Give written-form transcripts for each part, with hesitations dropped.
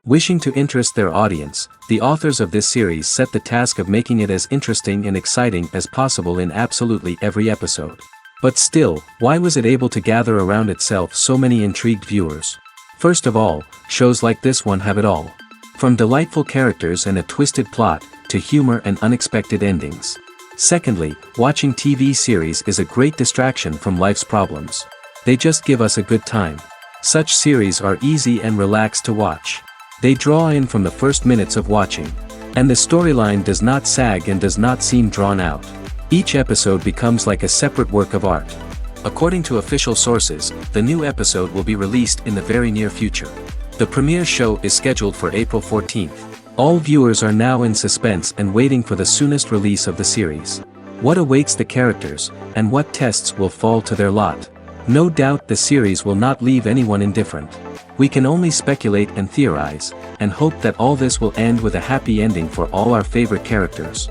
Wishing to interest their audience, the authors of this series set the task of making it as interesting and exciting as possible in absolutely every episode. But still, why was it able to gather around itself so many intrigued viewers? First of all, shows like this one have it all. From delightful characters and a twisted plot, to humor and unexpected endings. Secondly, watching TV series is a great distraction from life's problems. They just give us a good time. Such series are easy and relaxed to watch. They draw in from the first minutes of watching. And the storyline does not sag and does not seem drawn out. Each episode becomes like a separate work of art. According to official sources, the new episode will be released in the very near future. The premiere show is scheduled for April 14th. All viewers are now in suspense and waiting for the soonest release of the series. What awaits the characters, and what tests will fall to their lot? No doubt the series will not leave anyone indifferent. We can only speculate and theorize, and hope that all this will end with a happy ending for all our favorite characters.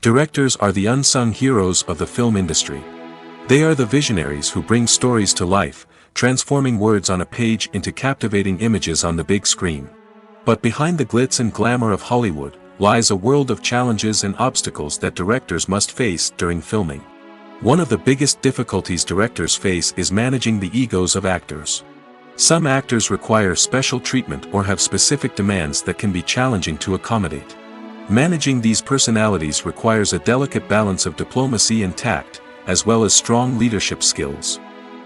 Directors are the unsung heroes of the film industry. They are the visionaries who bring stories to life, transforming words on a page into captivating images on the big screen. But behind the glitz and glamour of Hollywood, lies a world of challenges and obstacles that directors must face during filming. One of the biggest difficulties directors face is managing the egos of actors. Some actors require special treatment or have specific demands that can be challenging to accommodate. Managing these personalities requires a delicate balance of diplomacy and tact, as well as strong leadership skills.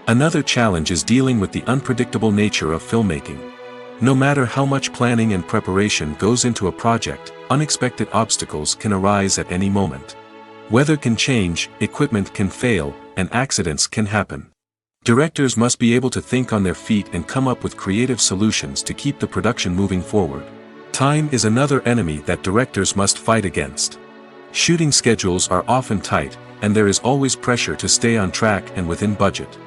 Another challenge is dealing with the unpredictable nature of filmmaking. No matter how much planning and preparation goes into a project, unexpected obstacles can arise at any moment. Weather can change, equipment can fail, and accidents can happen. Directors must be able to think on their feet and come up with creative solutions to keep the production moving forward. Time is another enemy that directors must fight against. Shooting schedules are often tight, and there is always pressure to stay on track and within budget.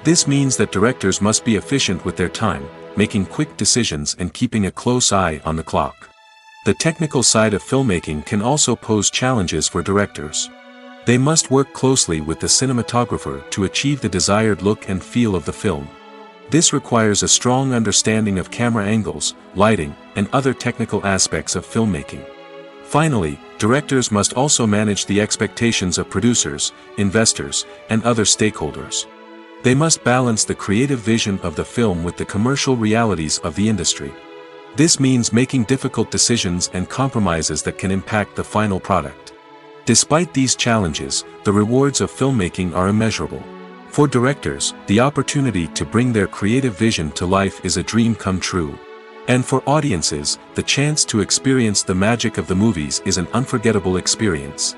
This means that directors must be efficient with their time, making quick decisions and keeping a close eye on the clock. The technical side of filmmaking can also pose challenges for directors. They must work closely with the cinematographer to achieve the desired look and feel of the film. This requires a strong understanding of camera angles, lighting, and other technical aspects of filmmaking. Finally, directors must also manage the expectations of producers, investors, and other stakeholders. They must balance the creative vision of the film with the commercial realities of the industry. This means making difficult decisions and compromises that can impact the final product. Despite these challenges, the rewards of filmmaking are immeasurable. For directors, the opportunity to bring their creative vision to life is a dream come true. And for audiences, the chance to experience the magic of the movies is an unforgettable experience.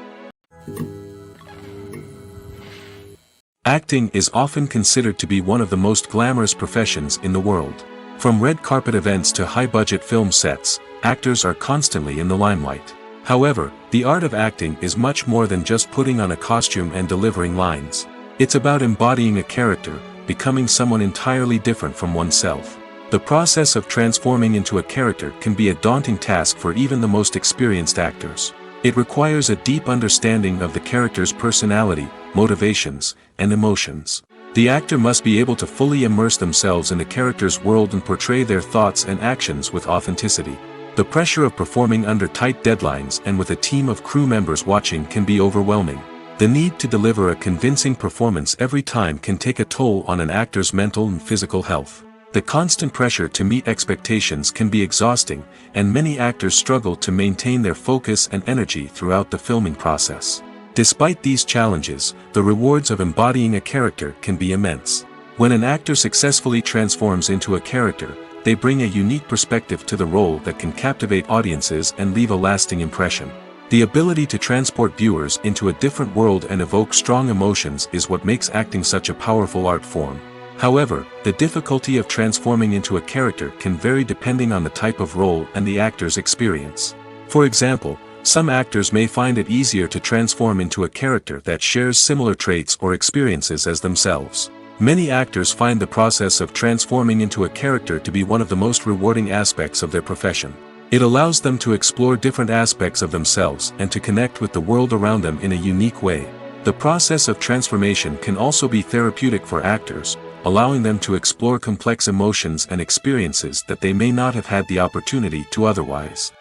Acting is often considered to be one of the most glamorous professions in the world. From red carpet events to high-budget film sets, actors are constantly in the limelight. However, the art of acting is much more than just putting on a costume and delivering lines. It's about embodying a character, becoming someone entirely different from oneself. The process of transforming into a character can be a daunting task for even the most experienced actors. It requires a deep understanding of the character's personality, motivations, and emotions. The actor must be able to fully immerse themselves in the character's world and portray their thoughts and actions with authenticity. The pressure of performing under tight deadlines and with a team of crew members watching can be overwhelming. The need to deliver a convincing performance every time can take a toll on an actor's mental and physical health. The constant pressure to meet expectations can be exhausting, and many actors struggle to maintain their focus and energy throughout the filming process. Despite these challenges, the rewards of embodying a character can be immense. When an actor successfully transforms into a character, they bring a unique perspective to the role that can captivate audiences and leave a lasting impression. The ability to transport viewers into a different world and evoke strong emotions is what makes acting such a powerful art form. However, the difficulty of transforming into a character can vary depending on the type of role and the actor's experience. For example, some actors may find it easier to transform into a character that shares similar traits or experiences as themselves. Many actors find the process of transforming into a character to be one of the most rewarding aspects of their profession. It allows them to explore different aspects of themselves and to connect with the world around them in a unique way. The process of transformation can also be therapeutic for actors, allowing them to explore complex emotions and experiences that they may not have had the opportunity to otherwise.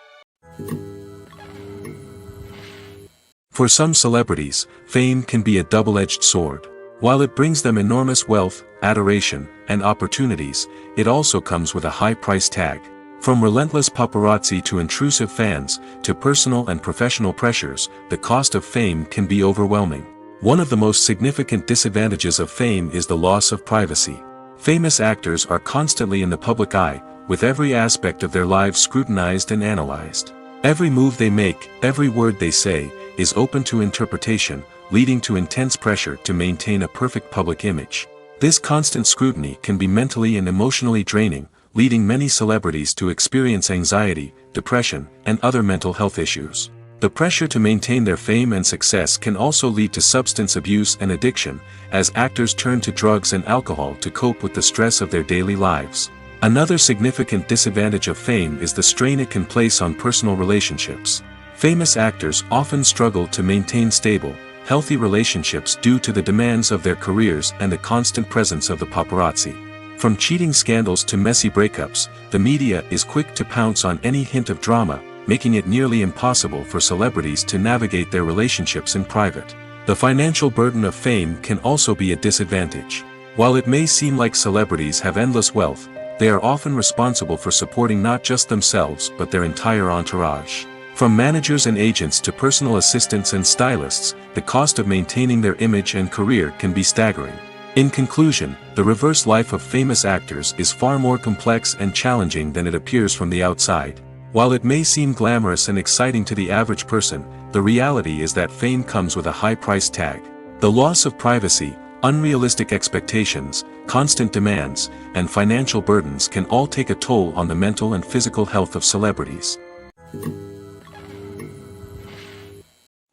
For some celebrities, fame can be a double-edged sword. While it brings them enormous wealth, adoration, and opportunities, it also comes with a high price tag. From relentless paparazzi to intrusive fans, to personal and professional pressures, the cost of fame can be overwhelming. One of the most significant disadvantages of fame is the loss of privacy. Famous actors are constantly in the public eye, with every aspect of their lives scrutinized and analyzed. Every move they make, every word they say, is open to interpretation, leading to intense pressure to maintain a perfect public image. This constant scrutiny can be mentally and emotionally draining, leading many celebrities to experience anxiety, depression, and other mental health issues. The pressure to maintain their fame and success can also lead to substance abuse and addiction, as actors turn to drugs and alcohol to cope with the stress of their daily lives. Another significant disadvantage of fame is the strain it can place on personal relationships. Famous actors often struggle to maintain stable, healthy relationships due to the demands of their careers and the constant presence of the paparazzi. From cheating scandals to messy breakups, the media is quick to pounce on any hint of drama, making it nearly impossible for celebrities to navigate their relationships in private. The financial burden of fame can also be a disadvantage. While it may seem like celebrities have endless wealth, they are often responsible for supporting not just themselves but their entire entourage. From managers and agents to personal assistants and stylists, the cost of maintaining their image and career can be staggering. In conclusion, the reverse life of famous actors is far more complex and challenging than it appears from the outside. While it may seem glamorous and exciting to the average person, the reality is that fame comes with a high price tag. The loss of privacy, unrealistic expectations, constant demands, and financial burdens can all take a toll on the mental and physical health of celebrities.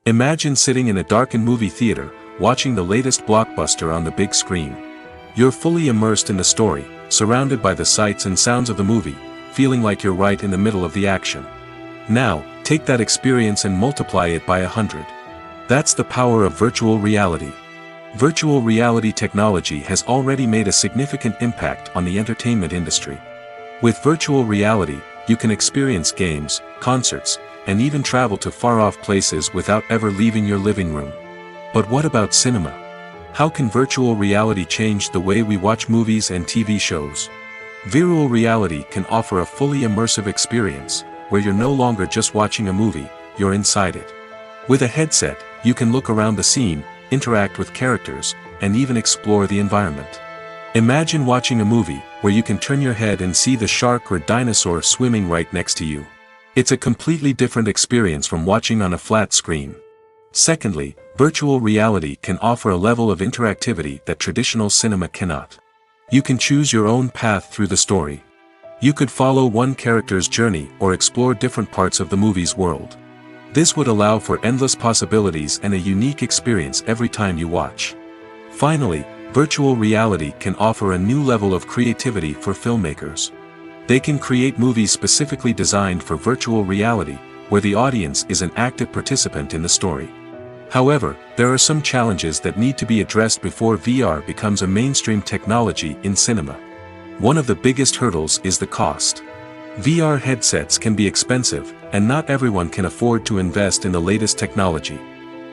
Imagine sitting in a darkened movie theater, watching the latest blockbuster on the big screen. You're fully immersed in the story, surrounded by the sights and sounds of the movie, feeling like you're right in the middle of the action. Now, take that experience and multiply it by 100. That's the power of virtual reality. Virtual reality technology has already made a significant impact on the entertainment industry. With virtual reality, you can experience games, concerts, and even travel to far-off places without ever leaving your living room. But what about cinema? How can virtual reality change the way we watch movies and TV shows? Virtual reality can offer a fully immersive experience, where you're no longer just watching a movie, you're inside it. With a headset, you can look around the scene, interact with characters, and even explore the environment. Imagine watching a movie where you can turn your head and see the shark or dinosaur swimming right next to you. It's a completely different experience from watching on a flat screen. Secondly, virtual reality can offer a level of interactivity that traditional cinema cannot. You can choose your own path through the story. You could follow one character's journey or explore different parts of the movie's world. This would allow for endless possibilities and a unique experience every time you watch. Finally, virtual reality can offer a new level of creativity for filmmakers. They can create movies specifically designed for virtual reality, where the audience is an active participant in the story. However, there are some challenges that need to be addressed before VR becomes a mainstream technology in cinema. One of the biggest hurdles is the cost. VR headsets can be expensive, and not everyone can afford to invest in the latest technology.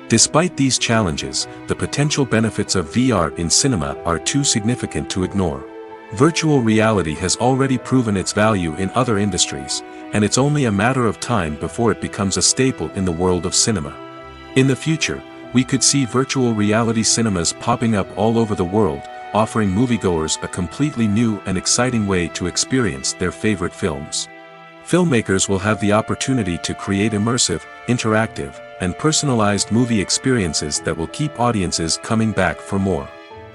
Despite these challenges, the potential benefits of VR in cinema are too significant to ignore. Virtual reality has already proven its value in other industries, and it's only a matter of time before it becomes a staple in the world of cinema. In the future, we could see virtual reality cinemas popping up all over the world, offering moviegoers a completely new and exciting way to experience their favorite films. Filmmakers will have the opportunity to create immersive, interactive, and personalized movie experiences that will keep audiences coming back for more.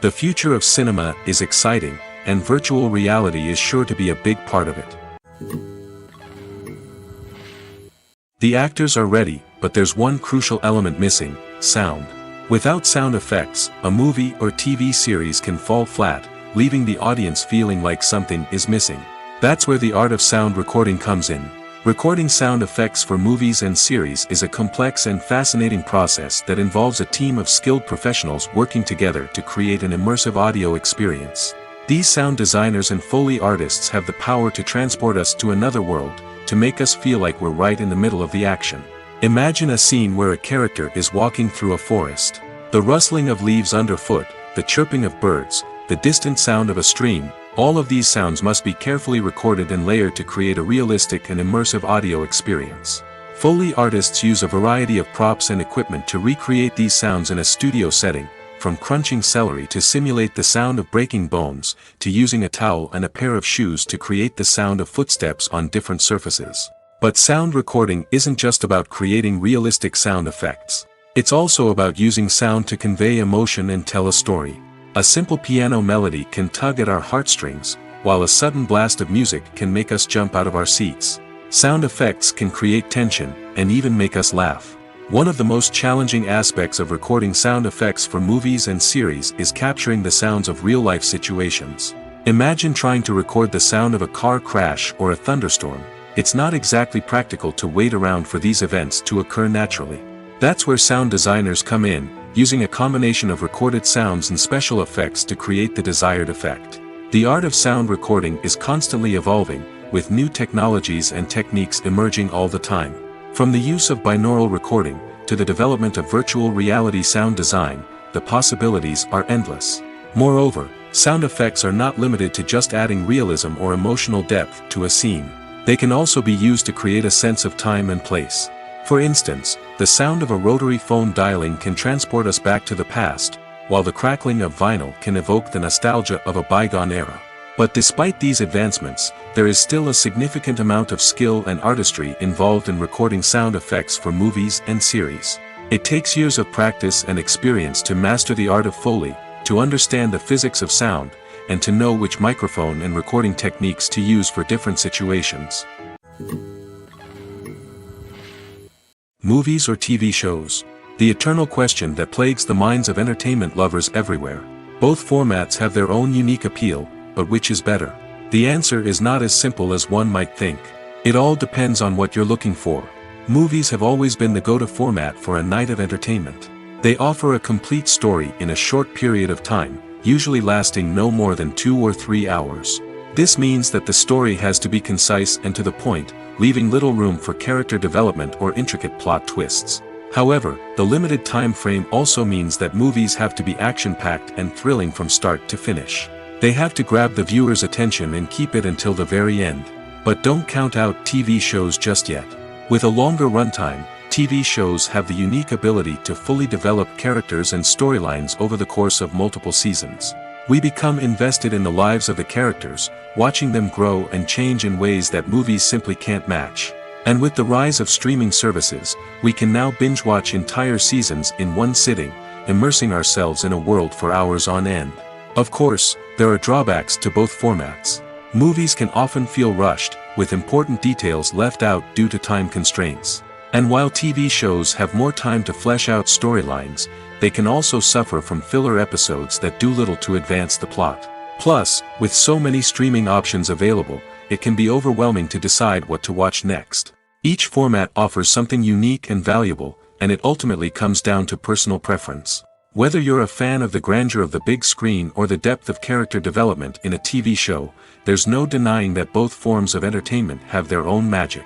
The future of cinema is exciting, and virtual reality is sure to be a big part of it. The actors are ready, but there's one crucial element missing: sound. Without sound effects, a movie or TV series can fall flat, leaving the audience feeling like something is missing. That's where the art of sound recording comes in. Recording sound effects for movies and series is a complex and fascinating process that involves a team of skilled professionals working together to create an immersive audio experience. These sound designers and Foley artists have the power to transport us to another world, to make us feel like we're right in the middle of the action. Imagine a scene where a character is walking through a forest. The rustling of leaves underfoot, the chirping of birds, the distant sound of a stream, all of these sounds must be carefully recorded and layered to create a realistic and immersive audio experience. Foley artists use a variety of props and equipment to recreate these sounds in a studio setting, from crunching celery to simulate the sound of breaking bones, to using a towel and a pair of shoes to create the sound of footsteps on different surfaces. But sound recording isn't just about creating realistic sound effects. It's also about using sound to convey emotion and tell a story. A simple piano melody can tug at our heartstrings, while a sudden blast of music can make us jump out of our seats. Sound effects can create tension, and even make us laugh. One of the most challenging aspects of recording sound effects for movies and series is capturing the sounds of real-life situations. Imagine trying to record the sound of a car crash or a thunderstorm. It's not exactly practical to wait around for these events to occur naturally. That's where sound designers come in, using a combination of recorded sounds and special effects to create the desired effect. The art of sound recording is constantly evolving, with new technologies and techniques emerging all the time. From the use of binaural recording, to the development of virtual reality sound design, the possibilities are endless. Moreover, sound effects are not limited to just adding realism or emotional depth to a scene. They can also be used to create a sense of time and place. For instance, the sound of a rotary phone dialing can transport us back to the past, while the crackling of vinyl can evoke the nostalgia of a bygone era. But despite these advancements, there is still a significant amount of skill and artistry involved in recording sound effects for movies and series. It takes years of practice and experience to master the art of Foley, to understand the physics of sound, and to know which microphone and recording techniques to use for different situations. Movies or TV shows? The eternal question that plagues the minds of entertainment lovers everywhere. Both formats have their own unique appeal, but which is better? The answer is not as simple as one might think. It all depends on what you're looking for. Movies have always been the go-to format for a night of entertainment. They offer a complete story in a short period of time, usually lasting no more than 2 or 3 hours. This means that the story has to be concise and to the point, leaving little room for character development or intricate plot twists. However, the limited time frame also means that movies have to be action-packed and thrilling from start to finish. They have to grab the viewer's attention and keep it until the very end. But don't count out TV shows just yet. With a longer runtime, TV shows have the unique ability to fully develop characters and storylines over the course of multiple seasons. We become invested in the lives of the characters, watching them grow and change in ways that movies simply can't match. And with the rise of streaming services, we can now binge-watch entire seasons in one sitting, immersing ourselves in a world for hours on end. Of course, there are drawbacks to both formats. Movies can often feel rushed, with important details left out due to time constraints. And while TV shows have more time to flesh out storylines, they can also suffer from filler episodes that do little to advance the plot. Plus, with so many streaming options available, it can be overwhelming to decide what to watch next. Each format offers something unique and valuable, and it ultimately comes down to personal preference. Whether you're a fan of the grandeur of the big screen or the depth of character development in a TV show, there's no denying that both forms of entertainment have their own magic.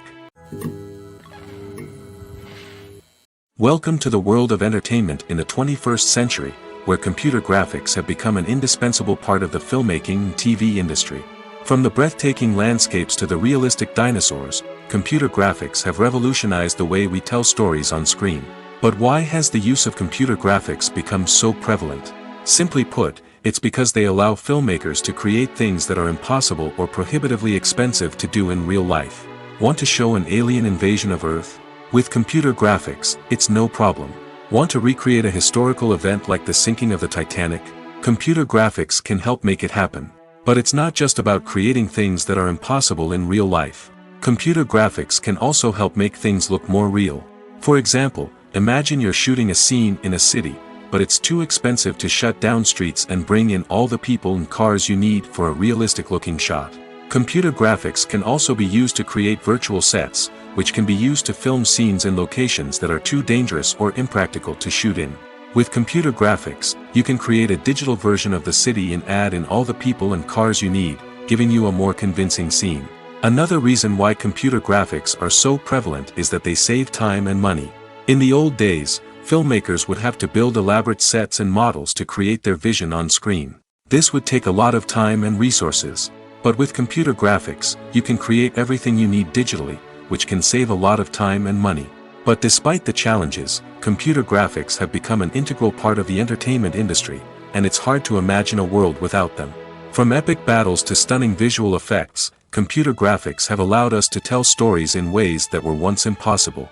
Welcome to the world of entertainment in the 21st century, where computer graphics have become an indispensable part of the filmmaking and TV industry. From the breathtaking landscapes to the realistic dinosaurs, computer graphics have revolutionized the way we tell stories on screen. But why has the use of computer graphics become so prevalent? Simply put, it's because they allow filmmakers to create things that are impossible or prohibitively expensive to do in real life. Want to show an alien invasion of Earth? With computer graphics, it's no problem. Want to recreate a historical event like the sinking of the Titanic? Computer graphics can help make it happen. But it's not just about creating things that are impossible in real life. Computer graphics can also help make things look more real. For example, imagine you're shooting a scene in a city, but it's too expensive to shut down streets and bring in all the people and cars you need for a realistic-looking shot. Computer graphics can also be used to create virtual sets, which can be used to film scenes in locations that are too dangerous or impractical to shoot in. With computer graphics, you can create a digital version of the city and add in all the people and cars you need, giving you a more convincing scene. Another reason why computer graphics are so prevalent is that they save time and money. In the old days, filmmakers would have to build elaborate sets and models to create their vision on screen. This would take a lot of time and resources. But with computer graphics, you can create everything you need digitally, which can save a lot of time and money. But despite the challenges, computer graphics have become an integral part of the entertainment industry, and it's hard to imagine a world without them. From epic battles to stunning visual effects, computer graphics have allowed us to tell stories in ways that were once impossible.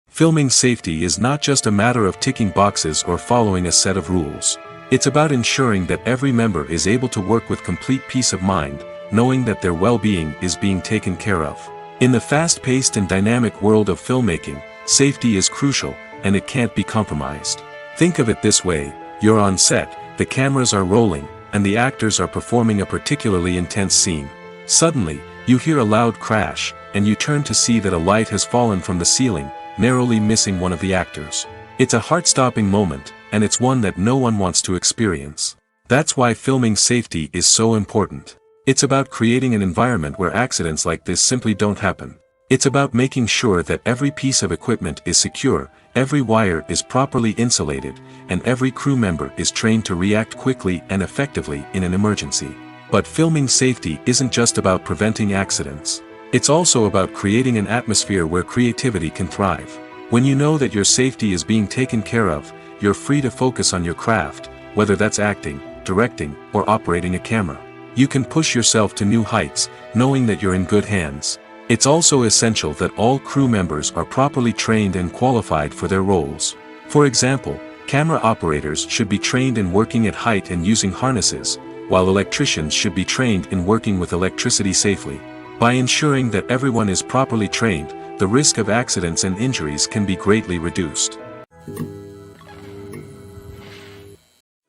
Filming safety is not just a matter of ticking boxes or following a set of rules. It's about ensuring that every member is able to work with complete peace of mind, knowing that their well-being is being taken care of. In the fast-paced and dynamic world of filmmaking, safety is crucial, and it can't be compromised. Think of it this way: you're on set, the cameras are rolling, and the actors are performing a particularly intense scene. Suddenly, you hear a loud crash, and you turn to see that a light has fallen from the ceiling, narrowly missing one of the actors. It's a heart-stopping moment, and it's one that no one wants to experience. That's why filming safety is so important. It's about creating an environment where accidents like this simply don't happen. It's about making sure that every piece of equipment is secure, every wire is properly insulated, and every crew member is trained to react quickly and effectively in an emergency. But filming safety isn't just about preventing accidents. It's also about creating an atmosphere where creativity can thrive. When you know that your safety is being taken care of, you're free to focus on your craft, whether that's acting, directing, or operating a camera. You can push yourself to new heights, knowing that you're in good hands. It's also essential that all crew members are properly trained and qualified for their roles. For example, camera operators should be trained in working at height and using harnesses, while electricians should be trained in working with electricity safely. By ensuring that everyone is properly trained, the risk of accidents and injuries can be greatly reduced.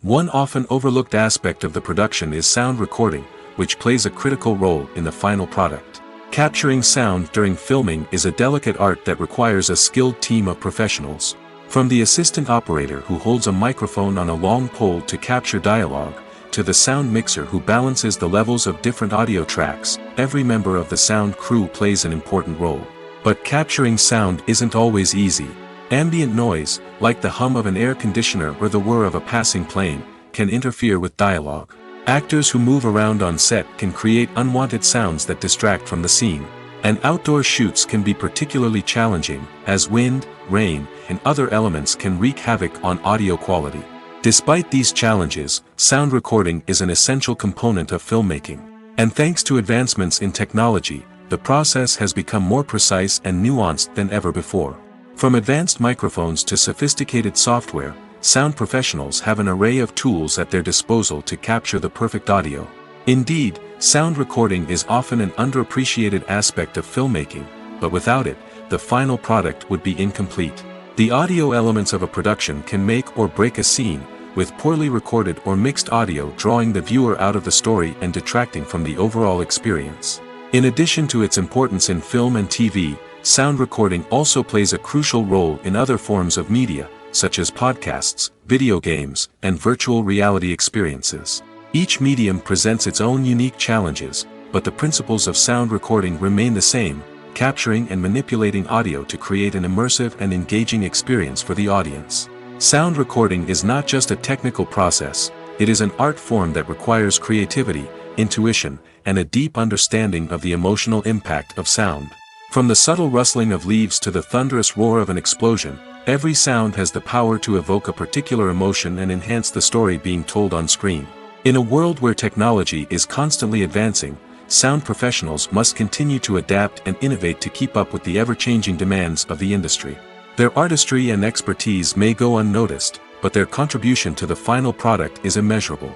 One often overlooked aspect of the production is sound recording, which plays a critical role in the final product. Capturing sound during filming is a delicate art that requires a skilled team of professionals. From the assistant operator who holds a microphone on a long pole to capture dialogue, to the sound mixer who balances the levels of different audio tracks, every member of the sound crew plays an important role. But capturing sound isn't always easy. Ambient noise, like the hum of an air conditioner or the whir of a passing plane, can interfere with dialogue. Actors who move around on set can create unwanted sounds that distract from the scene. And outdoor shoots can be particularly challenging, as wind, rain, and other elements can wreak havoc on audio quality. Despite these challenges, sound recording is an essential component of filmmaking. And thanks to advancements in technology, the process has become more precise and nuanced than ever before. From advanced microphones to sophisticated software, sound professionals have an array of tools at their disposal to capture the perfect audio. Indeed, sound recording is often an underappreciated aspect of filmmaking, but without it, the final product would be incomplete. The audio elements of a production can make or break a scene, with poorly recorded or mixed audio drawing the viewer out of the story and detracting from the overall experience. In addition to its importance in film and TV, sound recording also plays a crucial role in other forms of media, such as podcasts, video games, and virtual reality experiences. Each medium presents its own unique challenges, but the principles of sound recording remain the same: capturing and manipulating audio to create an immersive and engaging experience for the audience. Sound recording is not just a technical process, it is an art form that requires creativity, intuition, and a deep understanding of the emotional impact of sound. From the subtle rustling of leaves to the thunderous roar of an explosion, every sound has the power to evoke a particular emotion and enhance the story being told on screen. In a world where technology is constantly advancing, sound professionals must continue to adapt and innovate to keep up with the ever-changing demands of the industry. Their artistry and expertise may go unnoticed, but their contribution to the final product is immeasurable.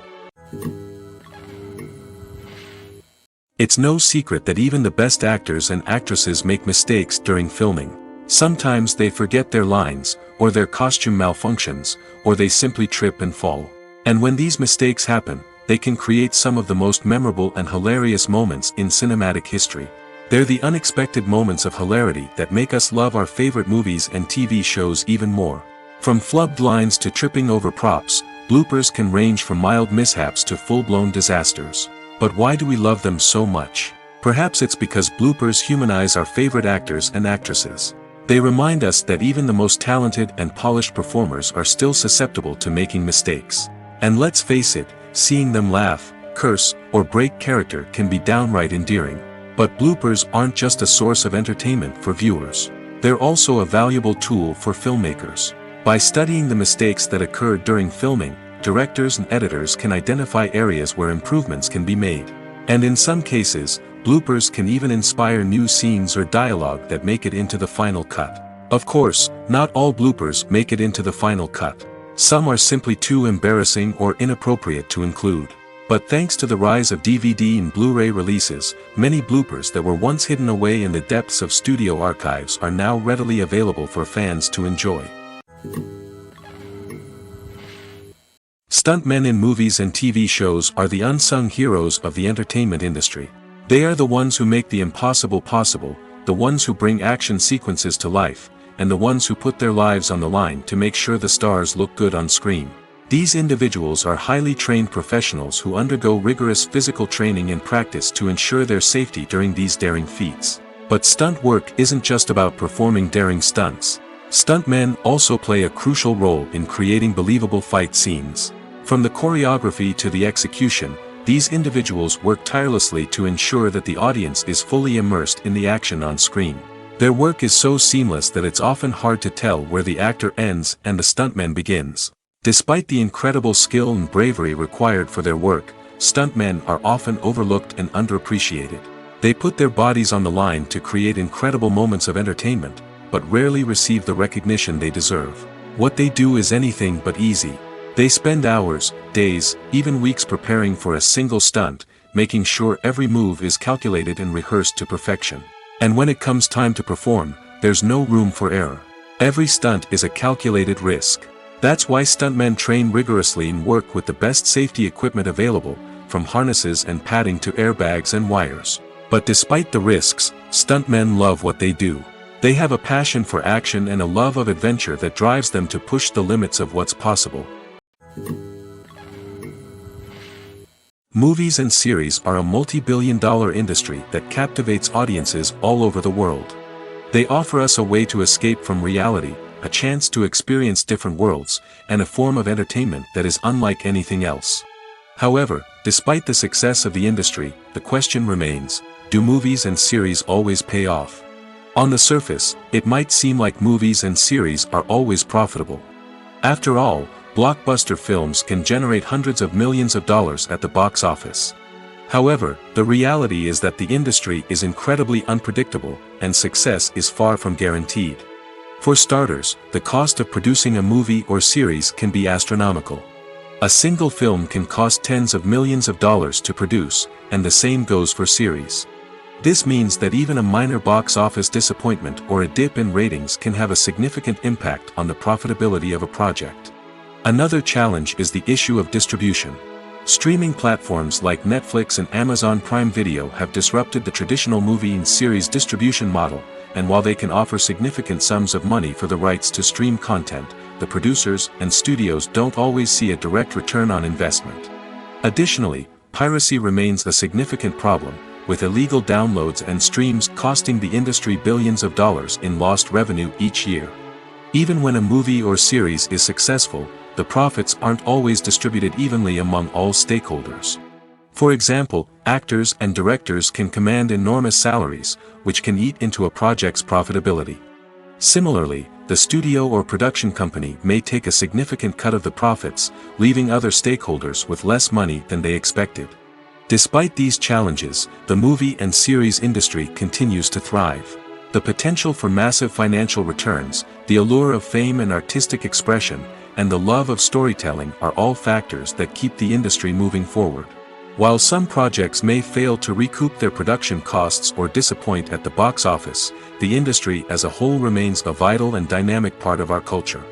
It's no secret that even the best actors and actresses make mistakes during filming. Sometimes they forget their lines, or their costume malfunctions, or they simply trip and fall. And when these mistakes happen, they can create some of the most memorable and hilarious moments in cinematic history. They're the unexpected moments of hilarity that make us love our favorite movies and TV shows even more. From flubbed lines to tripping over props, bloopers can range from mild mishaps to full-blown disasters. But why do we love them so much? Perhaps it's because bloopers humanize our favorite actors and actresses. They remind us that even the most talented and polished performers are still susceptible to making mistakes. And let's face it, seeing them laugh, curse, or break character can be downright endearing. But bloopers aren't just a source of entertainment for viewers. They're also a valuable tool for filmmakers. By studying the mistakes that occurred during filming, directors and editors can identify areas where improvements can be made. And in some cases, bloopers can even inspire new scenes or dialogue that make it into the final cut. Of course, not all bloopers make it into the final cut. Some are simply too embarrassing or inappropriate to include. But thanks to the rise of DVD and Blu-ray releases, many bloopers that were once hidden away in the depths of studio archives are now readily available for fans to enjoy. Stuntmen in movies and TV shows are the unsung heroes of the entertainment industry. They are the ones who make the impossible possible, the ones who bring action sequences to life, and the ones who put their lives on the line to make sure the stars look good on screen. These individuals are highly trained professionals who undergo rigorous physical training and practice to ensure their safety during these daring feats. But stunt work isn't just about performing daring stunts. Stuntmen also play a crucial role in creating believable fight scenes. From the choreography to the execution, these individuals work tirelessly to ensure that the audience is fully immersed in the action on screen. Their work is so seamless that it's often hard to tell where the actor ends and the stuntman begins. Despite the incredible skill and bravery required for their work, stuntmen are often overlooked and underappreciated. They put their bodies on the line to create incredible moments of entertainment, but rarely receive the recognition they deserve. What they do is anything but easy. They spend hours, days, even weeks preparing for a single stunt, making sure every move is calculated and rehearsed to perfection. And when it comes time to perform, there's no room for error. Every stunt is a calculated risk. That's why stuntmen train rigorously and work with the best safety equipment available, from harnesses and padding to airbags and wires. But despite the risks, stuntmen love what they do. They have a passion for action and a love of adventure that drives them to push the limits of what's possible. Movies and series are a multi-billion-dollar industry that captivates audiences all over the world. They offer us a way to escape from reality, a chance to experience different worlds, and a form of entertainment that is unlike anything else. However, despite the success of the industry, the question remains, do movies and series always pay off? On the surface, it might seem like movies and series are always profitable. After all, blockbuster films can generate hundreds of millions of dollars at the box office. However, the reality is that the industry is incredibly unpredictable, and success is far from guaranteed. For starters, the cost of producing a movie or series can be astronomical. A single film can cost tens of millions of dollars to produce, and the same goes for series. This means that even a minor box office disappointment or a dip in ratings can have a significant impact on the profitability of a project. Another challenge is the issue of distribution. Streaming platforms like Netflix and Amazon Prime Video have disrupted the traditional movie and series distribution model, and while they can offer significant sums of money for the rights to stream content, the producers and studios don't always see a direct return on investment. Additionally, piracy remains a significant problem, with illegal downloads and streams costing the industry billions of dollars in lost revenue each year. Even when a movie or series is successful, the profits aren't always distributed evenly among all stakeholders. For example, actors and directors can command enormous salaries, which can eat into a project's profitability. Similarly, the studio or production company may take a significant cut of the profits, leaving other stakeholders with less money than they expected. Despite these challenges, the movie and series industry continues to thrive. The potential for massive financial returns, the allure of fame and artistic expression, and the love of storytelling are all factors that keep the industry moving forward. While some projects may fail to recoup their production costs or disappoint at the box office, the industry as a whole remains a vital and dynamic part of our culture.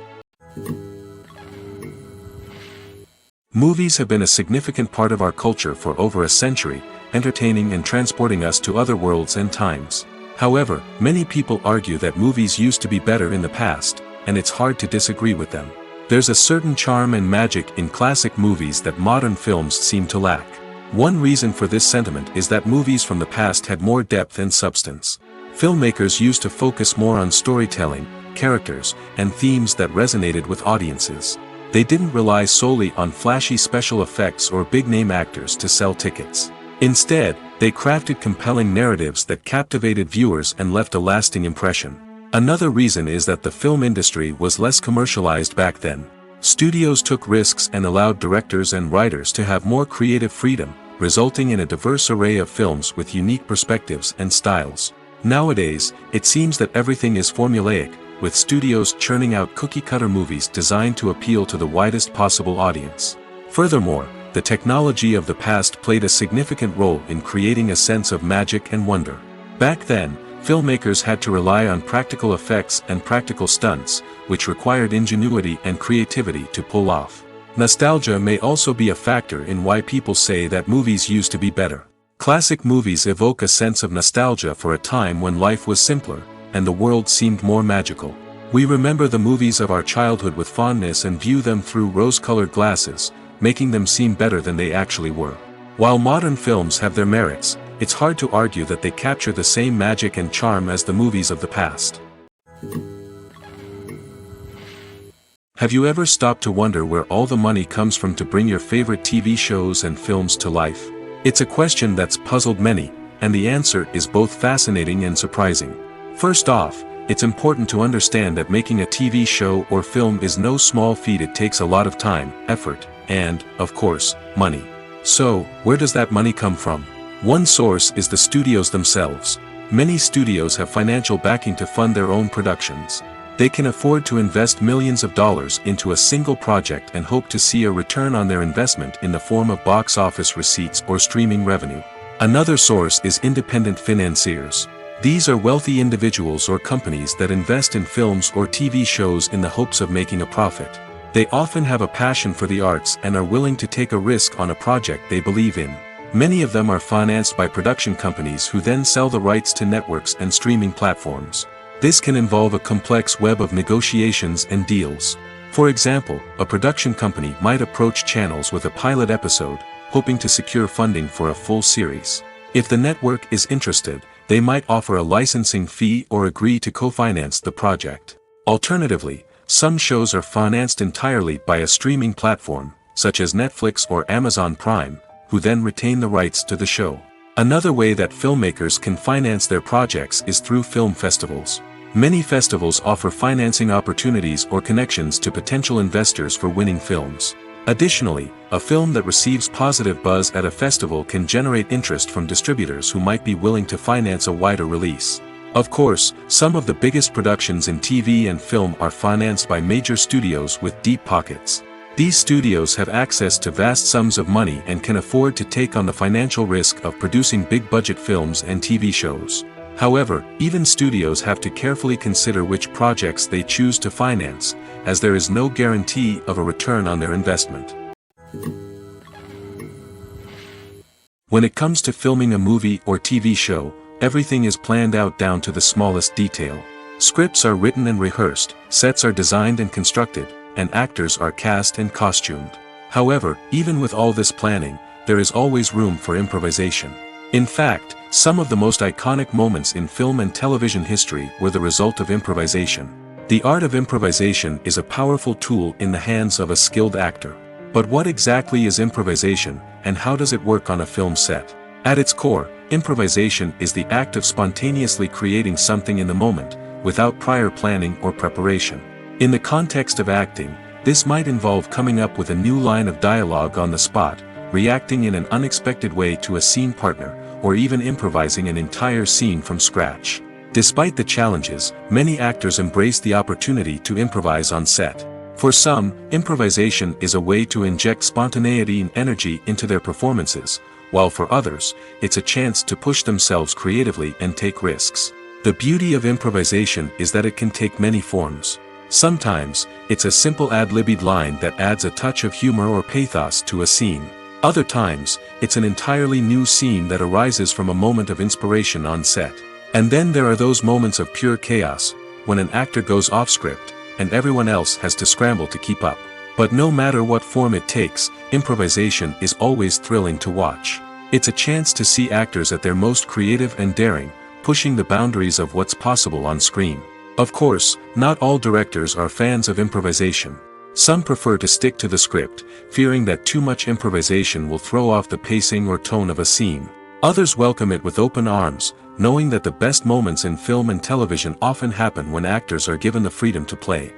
Movies have been a significant part of our culture for over a century, entertaining and transporting us to other worlds and times. However, many people argue that movies used to be better in the past, and it's hard to disagree with them. There's a certain charm and magic in classic movies that modern films seem to lack. One reason for this sentiment is that movies from the past had more depth and substance. Filmmakers used to focus more on storytelling, characters, and themes that resonated with audiences. They didn't rely solely on flashy special effects or big-name actors to sell tickets. Instead, they crafted compelling narratives that captivated viewers and left a lasting impression. Another reason is that the film industry was less commercialized back then. Studios took risks and allowed directors and writers to have more creative freedom, resulting in a diverse array of films with unique perspectives and styles. Nowadays, it seems that everything is formulaic, with studios churning out cookie-cutter movies designed to appeal to the widest possible audience. Furthermore, the technology of the past played a significant role in creating a sense of magic and wonder. Back then, filmmakers had to rely on practical effects and practical stunts, which required ingenuity and creativity to pull off. Nostalgia may also be a factor in why people say that movies used to be better. Classic movies evoke a sense of nostalgia for a time when life was simpler, and the world seemed more magical. We remember the movies of our childhood with fondness and view them through rose-colored glasses, making them seem better than they actually were. While modern films have their merits, it's hard to argue that they capture the same magic and charm as the movies of the past. Have you ever stopped to wonder where all the money comes from to bring your favorite TV shows and films to life? It's a question that's puzzled many, and the answer is both fascinating and surprising. First off, it's important to understand that making a TV show or film is no small feat. It takes a lot of time, effort, and, of course, money. So, where does that money come from? One source is the studios themselves. Many studios have financial backing to fund their own productions. They can afford to invest millions of dollars into a single project and hope to see a return on their investment in the form of box office receipts or streaming revenue. Another source is independent financiers. These are wealthy individuals or companies that invest in films or TV shows in the hopes of making a profit. They often have a passion for the arts and are willing to take a risk on a project they believe in. Many of them are financed by production companies who then sell the rights to networks and streaming platforms. This can involve a complex web of negotiations and deals. For example, a production company might approach channels with a pilot episode, hoping to secure funding for a full series. If the network is interested, they might offer a licensing fee or agree to co-finance the project. Alternatively, some shows are financed entirely by a streaming platform, such as Netflix or Amazon Prime, who then retain the rights to the show. Another way that filmmakers can finance their projects is through film festivals. Many festivals offer financing opportunities or connections to potential investors for winning films. Additionally, a film that receives positive buzz at a festival can generate interest from distributors who might be willing to finance a wider release. Of course, some of the biggest productions in TV and film are financed by major studios with deep pockets. These studios have access to vast sums of money and can afford to take on the financial risk of producing big-budget films and TV shows. However, even studios have to carefully consider which projects they choose to finance, as there is no guarantee of a return on their investment. When it comes to filming a movie or TV show, everything is planned out down to the smallest detail. Scripts are written and rehearsed, sets are designed and constructed, and actors are cast and costumed. However, even with all this planning, there is always room for improvisation. In fact, some of the most iconic moments in film and television history were the result of improvisation. The art of improvisation is a powerful tool in the hands of a skilled actor. But what exactly is improvisation, and how does it work on a film set? At its core, improvisation is the act of spontaneously creating something in the moment, without prior planning or preparation. In the context of acting, this might involve coming up with a new line of dialogue on the spot, reacting in an unexpected way to a scene partner, or even improvising an entire scene from scratch. Despite the challenges, many actors embrace the opportunity to improvise on set. For some, improvisation is a way to inject spontaneity and energy into their performances, while for others, it's a chance to push themselves creatively and take risks. The beauty of improvisation is that it can take many forms. Sometimes, it's a simple ad-libbed line that adds a touch of humor or pathos to a scene. Other times, it's an entirely new scene that arises from a moment of inspiration on set. And then there are those moments of pure chaos, when an actor goes off script, and everyone else has to scramble to keep up. But no matter what form it takes, improvisation is always thrilling to watch. It's a chance to see actors at their most creative and daring, pushing the boundaries of what's possible on screen. Of course, not all directors are fans of improvisation. Some prefer to stick to the script, fearing that too much improvisation will throw off the pacing or tone of a scene. Others welcome it with open arms, knowing that the best moments in film and television often happen when actors are given the freedom to play.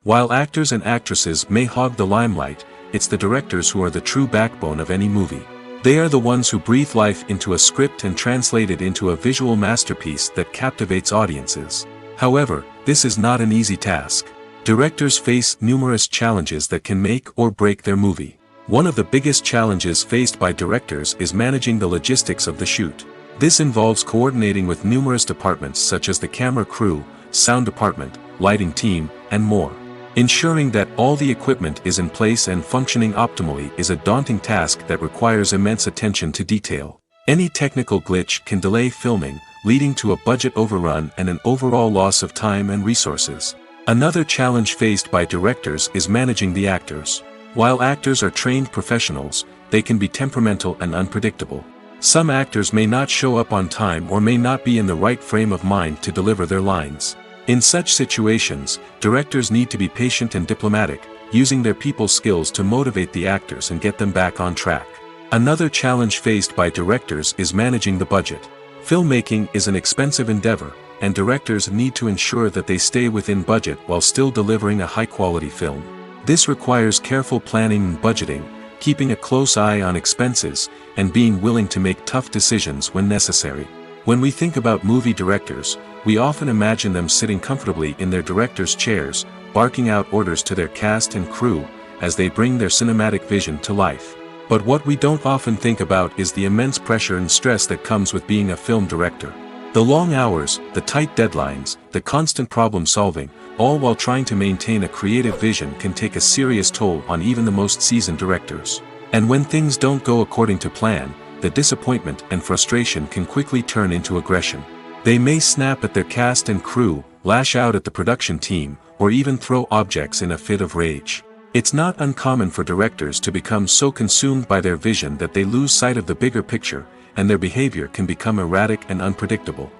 While actors and actresses may hog the limelight, it's the directors who are the true backbone of any movie. They are the ones who breathe life into a script and translate it into a visual masterpiece that captivates audiences. However, this is not an easy task. Directors face numerous challenges that can make or break their movie. One of the biggest challenges faced by directors is managing the logistics of the shoot. This involves coordinating with numerous departments such as the camera crew, sound department, lighting team, and more. Ensuring that all the equipment is in place and functioning optimally is a daunting task that requires immense attention to detail. Any technical glitch can delay filming, leading to a budget overrun and an overall loss of time and resources. Another challenge faced by directors is managing the actors. While actors are trained professionals, they can be temperamental and unpredictable. Some actors may not show up on time or may not be in the right frame of mind to deliver their lines. In such situations, directors need to be patient and diplomatic, using their people skills to motivate the actors and get them back on track. Another challenge faced by directors is managing the budget. Filmmaking is an expensive endeavor, and directors need to ensure that they stay within budget while still delivering a high-quality film. This requires careful planning and budgeting, keeping a close eye on expenses, and being willing to make tough decisions when necessary. When we think about movie directors, we often imagine them sitting comfortably in their director's chairs, barking out orders to their cast and crew, as they bring their cinematic vision to life. But what we don't often think about is the immense pressure and stress that comes with being a film director. The long hours, the tight deadlines, the constant problem solving, all while trying to maintain a creative vision can take a serious toll on even the most seasoned directors. And when things don't go according to plan, the disappointment and frustration can quickly turn into aggression. They may snap at their cast and crew, lash out at the production team, or even throw objects in a fit of rage. It's not uncommon for directors to become so consumed by their vision that they lose sight of the bigger picture, and their behavior can become erratic and unpredictable.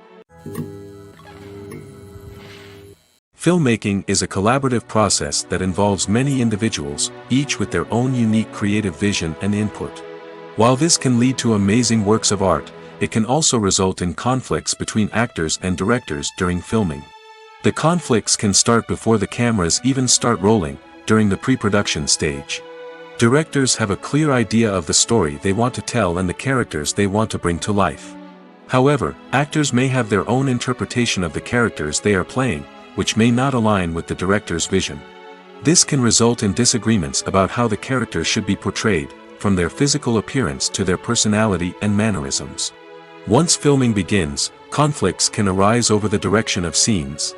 Filmmaking is a collaborative process that involves many individuals, each with their own unique creative vision and input. While this can lead to amazing works of art, it can also result in conflicts between actors and directors during filming. The conflicts can start before the cameras even start rolling, during the pre-production stage. Directors have a clear idea of the story they want to tell and the characters they want to bring to life. However, actors may have their own interpretation of the characters they are playing, which may not align with the director's vision. This can result in disagreements about how the characters should be portrayed, from their physical appearance to their personality and mannerisms. Once filming begins, conflicts can arise over the direction of scenes.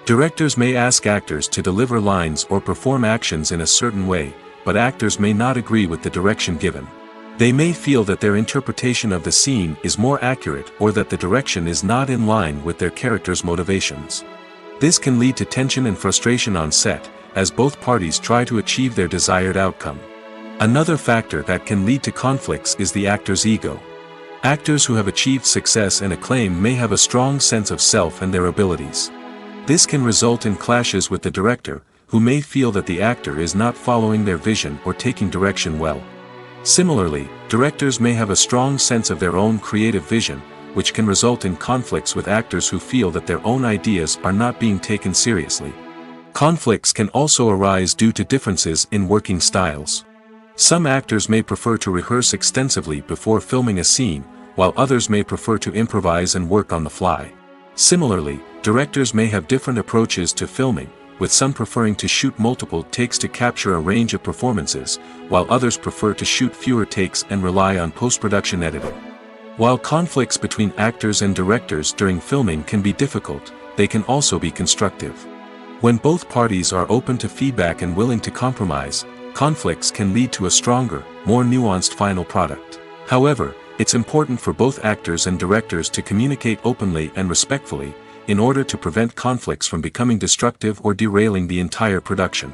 Directors may ask actors to deliver lines or perform actions in a certain way, but actors may not agree with the direction given. They may feel that their interpretation of the scene is more accurate or that the direction is not in line with their character's motivations. This can lead to tension and frustration on set, as both parties try to achieve their desired outcome. Another factor that can lead to conflicts is the actor's ego. Actors who have achieved success and acclaim may have a strong sense of self and their abilities. This can result in clashes with the director, who may feel that the actor is not following their vision or taking direction well. Similarly, directors may have a strong sense of their own creative vision, which can result in conflicts with actors who feel that their own ideas are not being taken seriously. Conflicts can also arise due to differences in working styles. Some actors may prefer to rehearse extensively before filming a scene, while others may prefer to improvise and work on the fly. Similarly, directors may have different approaches to filming, with some preferring to shoot multiple takes to capture a range of performances, while others prefer to shoot fewer takes and rely on post-production editing. While conflicts between actors and directors during filming can be difficult, they can also be constructive. When both parties are open to feedback and willing to compromise, conflicts can lead to a stronger, more nuanced final product. However, it's important for both actors and directors to communicate openly and respectfully, in order to prevent conflicts from becoming destructive or derailing the entire production.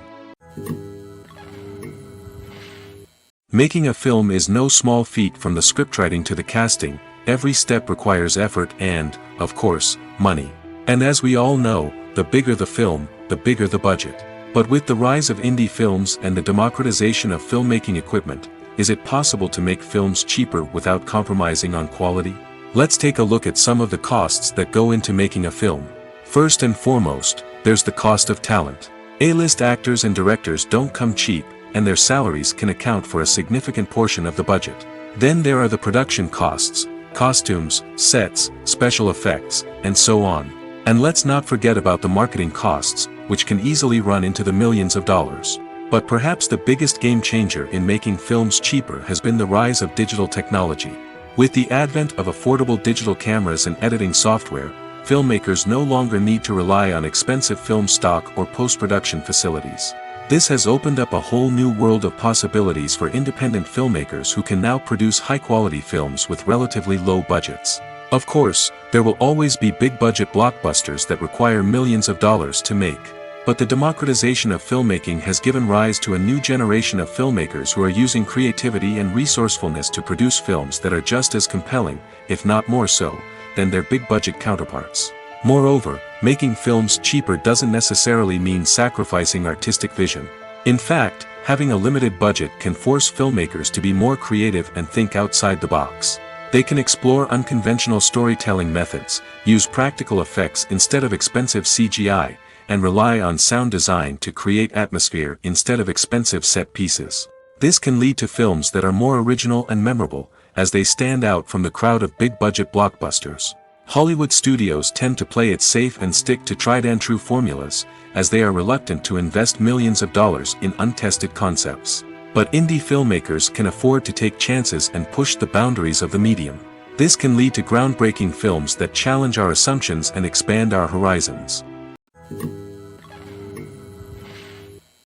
Making a film is no small feat. From the scriptwriting to the casting, every step requires effort and, of course, money. And as we all know, the bigger the film, the bigger the budget. But with the rise of indie films and the democratization of filmmaking equipment, is it possible to make films cheaper without compromising on quality? Let's take a look at some of the costs that go into making a film. First and foremost, there's the cost of talent. A-list actors and directors don't come cheap, and their salaries can account for a significant portion of the budget. Then there are the production costs, costumes, sets, special effects, and so on. And let's not forget about the marketing costs, which can easily run into the millions of dollars. But perhaps the biggest game changer in making films cheaper has been the rise of digital technology. With the advent of affordable digital cameras and editing software, filmmakers no longer need to rely on expensive film stock or post-production facilities. This has opened up a whole new world of possibilities for independent filmmakers who can now produce high-quality films with relatively low budgets. Of course, there will always be big-budget blockbusters that require millions of dollars to make. But the democratization of filmmaking has given rise to a new generation of filmmakers who are using creativity and resourcefulness to produce films that are just as compelling, if not more so, than their big-budget counterparts. Moreover, making films cheaper doesn't necessarily mean sacrificing artistic vision. In fact, having a limited budget can force filmmakers to be more creative and think outside the box. They can explore unconventional storytelling methods, use practical effects instead of expensive CGI, and rely on sound design to create atmosphere instead of expensive set pieces. This can lead to films that are more original and memorable, as they stand out from the crowd of big-budget blockbusters. Hollywood studios tend to play it safe and stick to tried-and-true formulas, as they are reluctant to invest millions of dollars in untested concepts. But indie filmmakers can afford to take chances and push the boundaries of the medium. This can lead to groundbreaking films that challenge our assumptions and expand our horizons.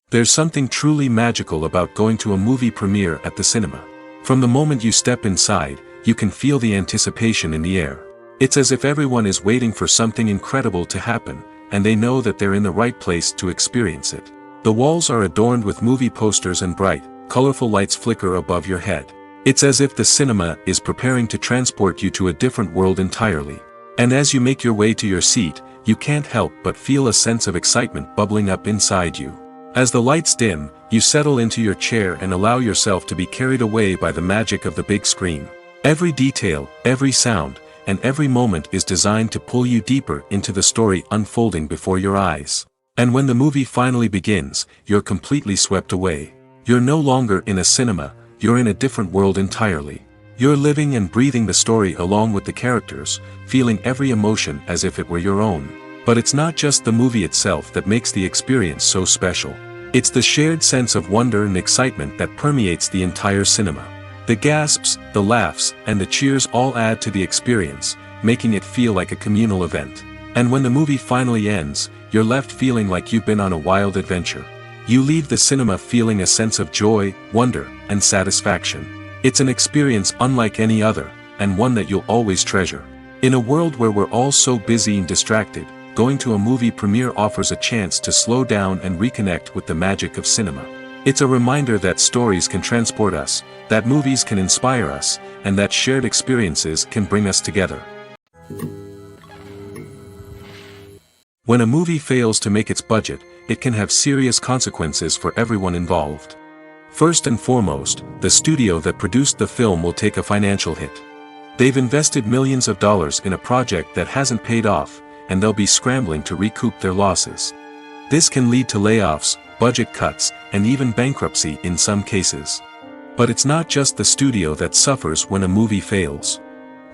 There's something truly magical about going to a movie premiere at the cinema. From the moment you step inside, you can feel the anticipation in the air. It's as if everyone is waiting for something incredible to happen, and they know that they're in the right place to experience it. The walls are adorned with movie posters and bright, colorful lights flicker above your head. It's as if the cinema is preparing to transport you to a different world entirely. And as you make your way to your seat, you can't help but feel a sense of excitement bubbling up inside you. As the lights dim, you settle into your chair and allow yourself to be carried away by the magic of the big screen. Every detail, every sound, and every moment is designed to pull you deeper into the story unfolding before your eyes. And when the movie finally begins, you're completely swept away. You're no longer in a cinema, you're in a different world entirely. You're living and breathing the story along with the characters, feeling every emotion as if it were your own. But it's not just the movie itself that makes the experience so special. It's the shared sense of wonder and excitement that permeates the entire cinema. The gasps, the laughs, and the cheers all add to the experience, making it feel like a communal event. And when the movie finally ends, you're left feeling like you've been on a wild adventure. You leave the cinema feeling a sense of joy, wonder, and satisfaction. It's an experience unlike any other, and one that you'll always treasure. In a world where we're all so busy and distracted, going to a movie premiere offers a chance to slow down and reconnect with the magic of cinema. It's a reminder that stories can transport us, that movies can inspire us, and that shared experiences can bring us together. When a movie fails to make its budget, it can have serious consequences for everyone involved. First and foremost, the studio that produced the film will take a financial hit. They've invested millions of dollars in a project that hasn't paid off, and they'll be scrambling to recoup their losses. This can lead to layoffs, budget cuts, and even bankruptcy in some cases. But it's not just the studio that suffers when a movie fails.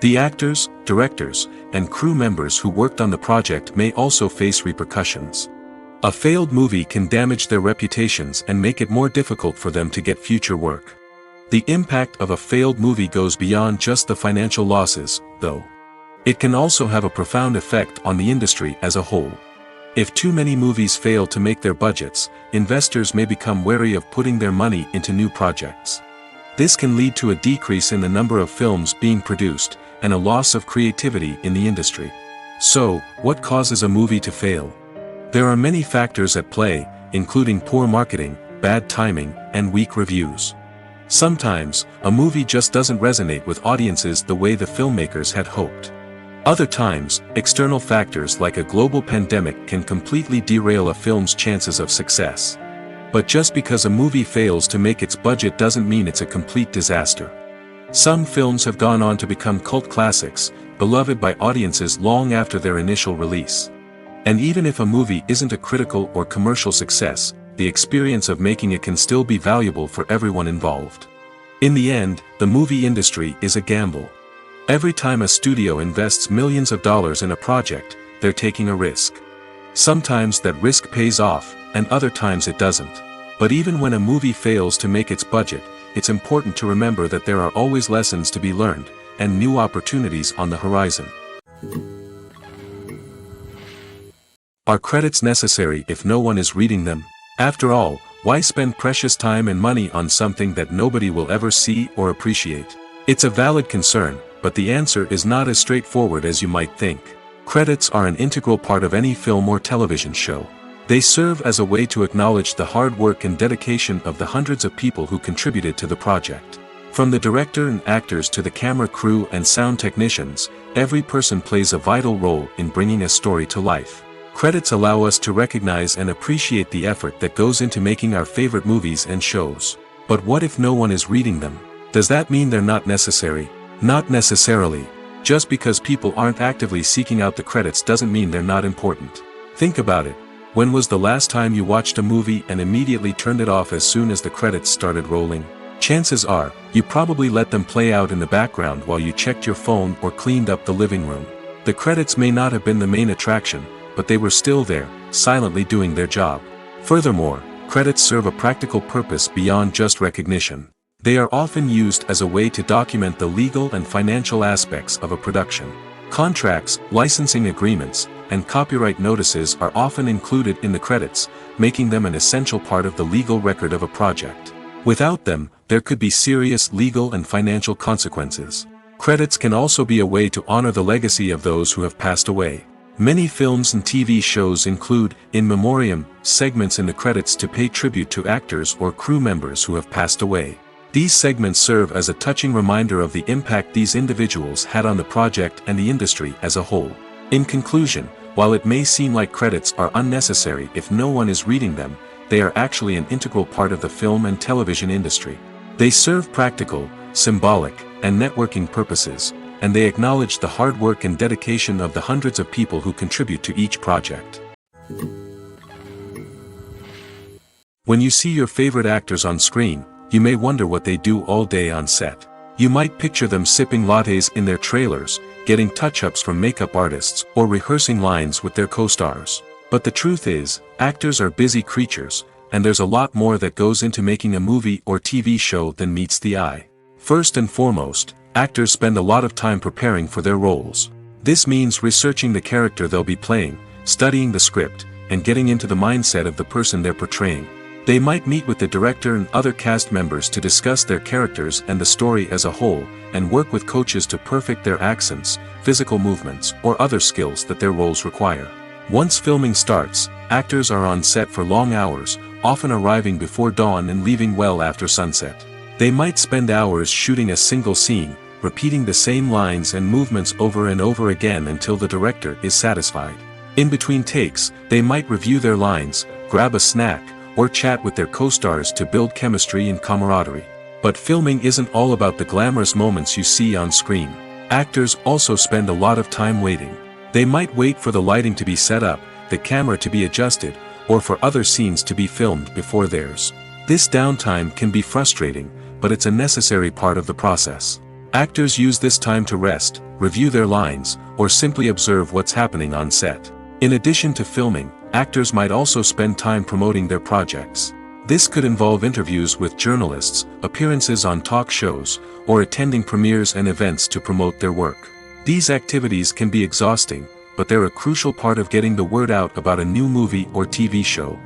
The actors, directors, and crew members who worked on the project may also face repercussions. A failed movie can damage their reputations and make it more difficult for them to get future work. The impact of a failed movie goes beyond just the financial losses, though. It can also have a profound effect on the industry as a whole. If too many movies fail to make their budgets, investors may become wary of putting their money into new projects. This can lead to a decrease in the number of films being produced, and a loss of creativity in the industry. So, what causes a movie to fail? There are many factors at play, including poor marketing, bad timing, and weak reviews. Sometimes, a movie just doesn't resonate with audiences the way the filmmakers had hoped. Other times, external factors like a global pandemic can completely derail a film's chances of success. But just because a movie fails to make its budget doesn't mean it's a complete disaster. Some films have gone on to become cult classics, beloved by audiences long after their initial release. And even if a movie isn't a critical or commercial success, the experience of making it can still be valuable for everyone involved. In the end, the movie industry is a gamble. Every time a studio invests millions of dollars in a project, they're taking a risk. Sometimes that risk pays off, and other times it doesn't. But even when a movie fails to make its budget, it's important to remember that there are always lessons to be learned, and new opportunities on the horizon. Are credits necessary if no one is reading them? After all, why spend precious time and money on something that nobody will ever see or appreciate? It's a valid concern, but the answer is not as straightforward as you might think. Credits are an integral part of any film or television show. They serve as a way to acknowledge the hard work and dedication of the hundreds of people who contributed to the project. From the director and actors to the camera crew and sound technicians, every person plays a vital role in bringing a story to life. Credits allow us to recognize and appreciate the effort that goes into making our favorite movies and shows. But what if no one is reading them? Does that mean they're not necessary? Not necessarily. Just because people aren't actively seeking out the credits doesn't mean they're not important. Think about it. When was the last time you watched a movie and immediately turned it off as soon as the credits started rolling? Chances are, you probably let them play out in the background while you checked your phone or cleaned up the living room. The credits may not have been the main attraction, but they were still there, silently doing their job. Furthermore, credits serve a practical purpose beyond just recognition. They are often used as a way to document the legal and financial aspects of a production. Contracts, licensing agreements, and copyright notices are often included in the credits, making them an essential part of the legal record of a project. Without them, there could be serious legal and financial consequences. Credits can also be a way to honor the legacy of those who have passed away. Many films and TV shows include, in memoriam, segments in the credits to pay tribute to actors or crew members who have passed away. These segments serve as a touching reminder of the impact these individuals had on the project and the industry as a whole. In conclusion, while it may seem like credits are unnecessary if no one is reading them, they are actually an integral part of the film and television industry. They serve practical, symbolic, and networking purposes, and they acknowledge the hard work and dedication of the hundreds of people who contribute to each project. When you see your favorite actors on screen, you may wonder what they do all day on set. You might picture them sipping lattes in their trailers, getting touch-ups from makeup artists, or rehearsing lines with their co-stars. But the truth is, actors are busy creatures, and there's a lot more that goes into making a movie or TV show than meets the eye. First and foremost, actors spend a lot of time preparing for their roles. This means researching the character they'll be playing, studying the script, and getting into the mindset of the person they're portraying. They might meet with the director and other cast members to discuss their characters and the story as a whole, and work with coaches to perfect their accents, physical movements, or other skills that their roles require. Once filming starts, actors are on set for long hours, often arriving before dawn and leaving well after sunset. They might spend hours shooting a single scene, repeating the same lines and movements over and over again until the director is satisfied. In between takes, they might review their lines, grab a snack, or chat with their co-stars to build chemistry and camaraderie. But filming isn't all about the glamorous moments you see on screen. Actors also spend a lot of time waiting. They might wait for the lighting to be set up, the camera to be adjusted, or for other scenes to be filmed before theirs. This downtime can be frustrating, but it's a necessary part of the process. Actors use this time to rest, review their lines, or simply observe what's happening on set. In addition to filming, actors might also spend time promoting their projects. This could involve interviews with journalists, appearances on talk shows, or attending premieres and events to promote their work. These activities can be exhausting, but they're a crucial part of getting the word out about a new movie or TV show.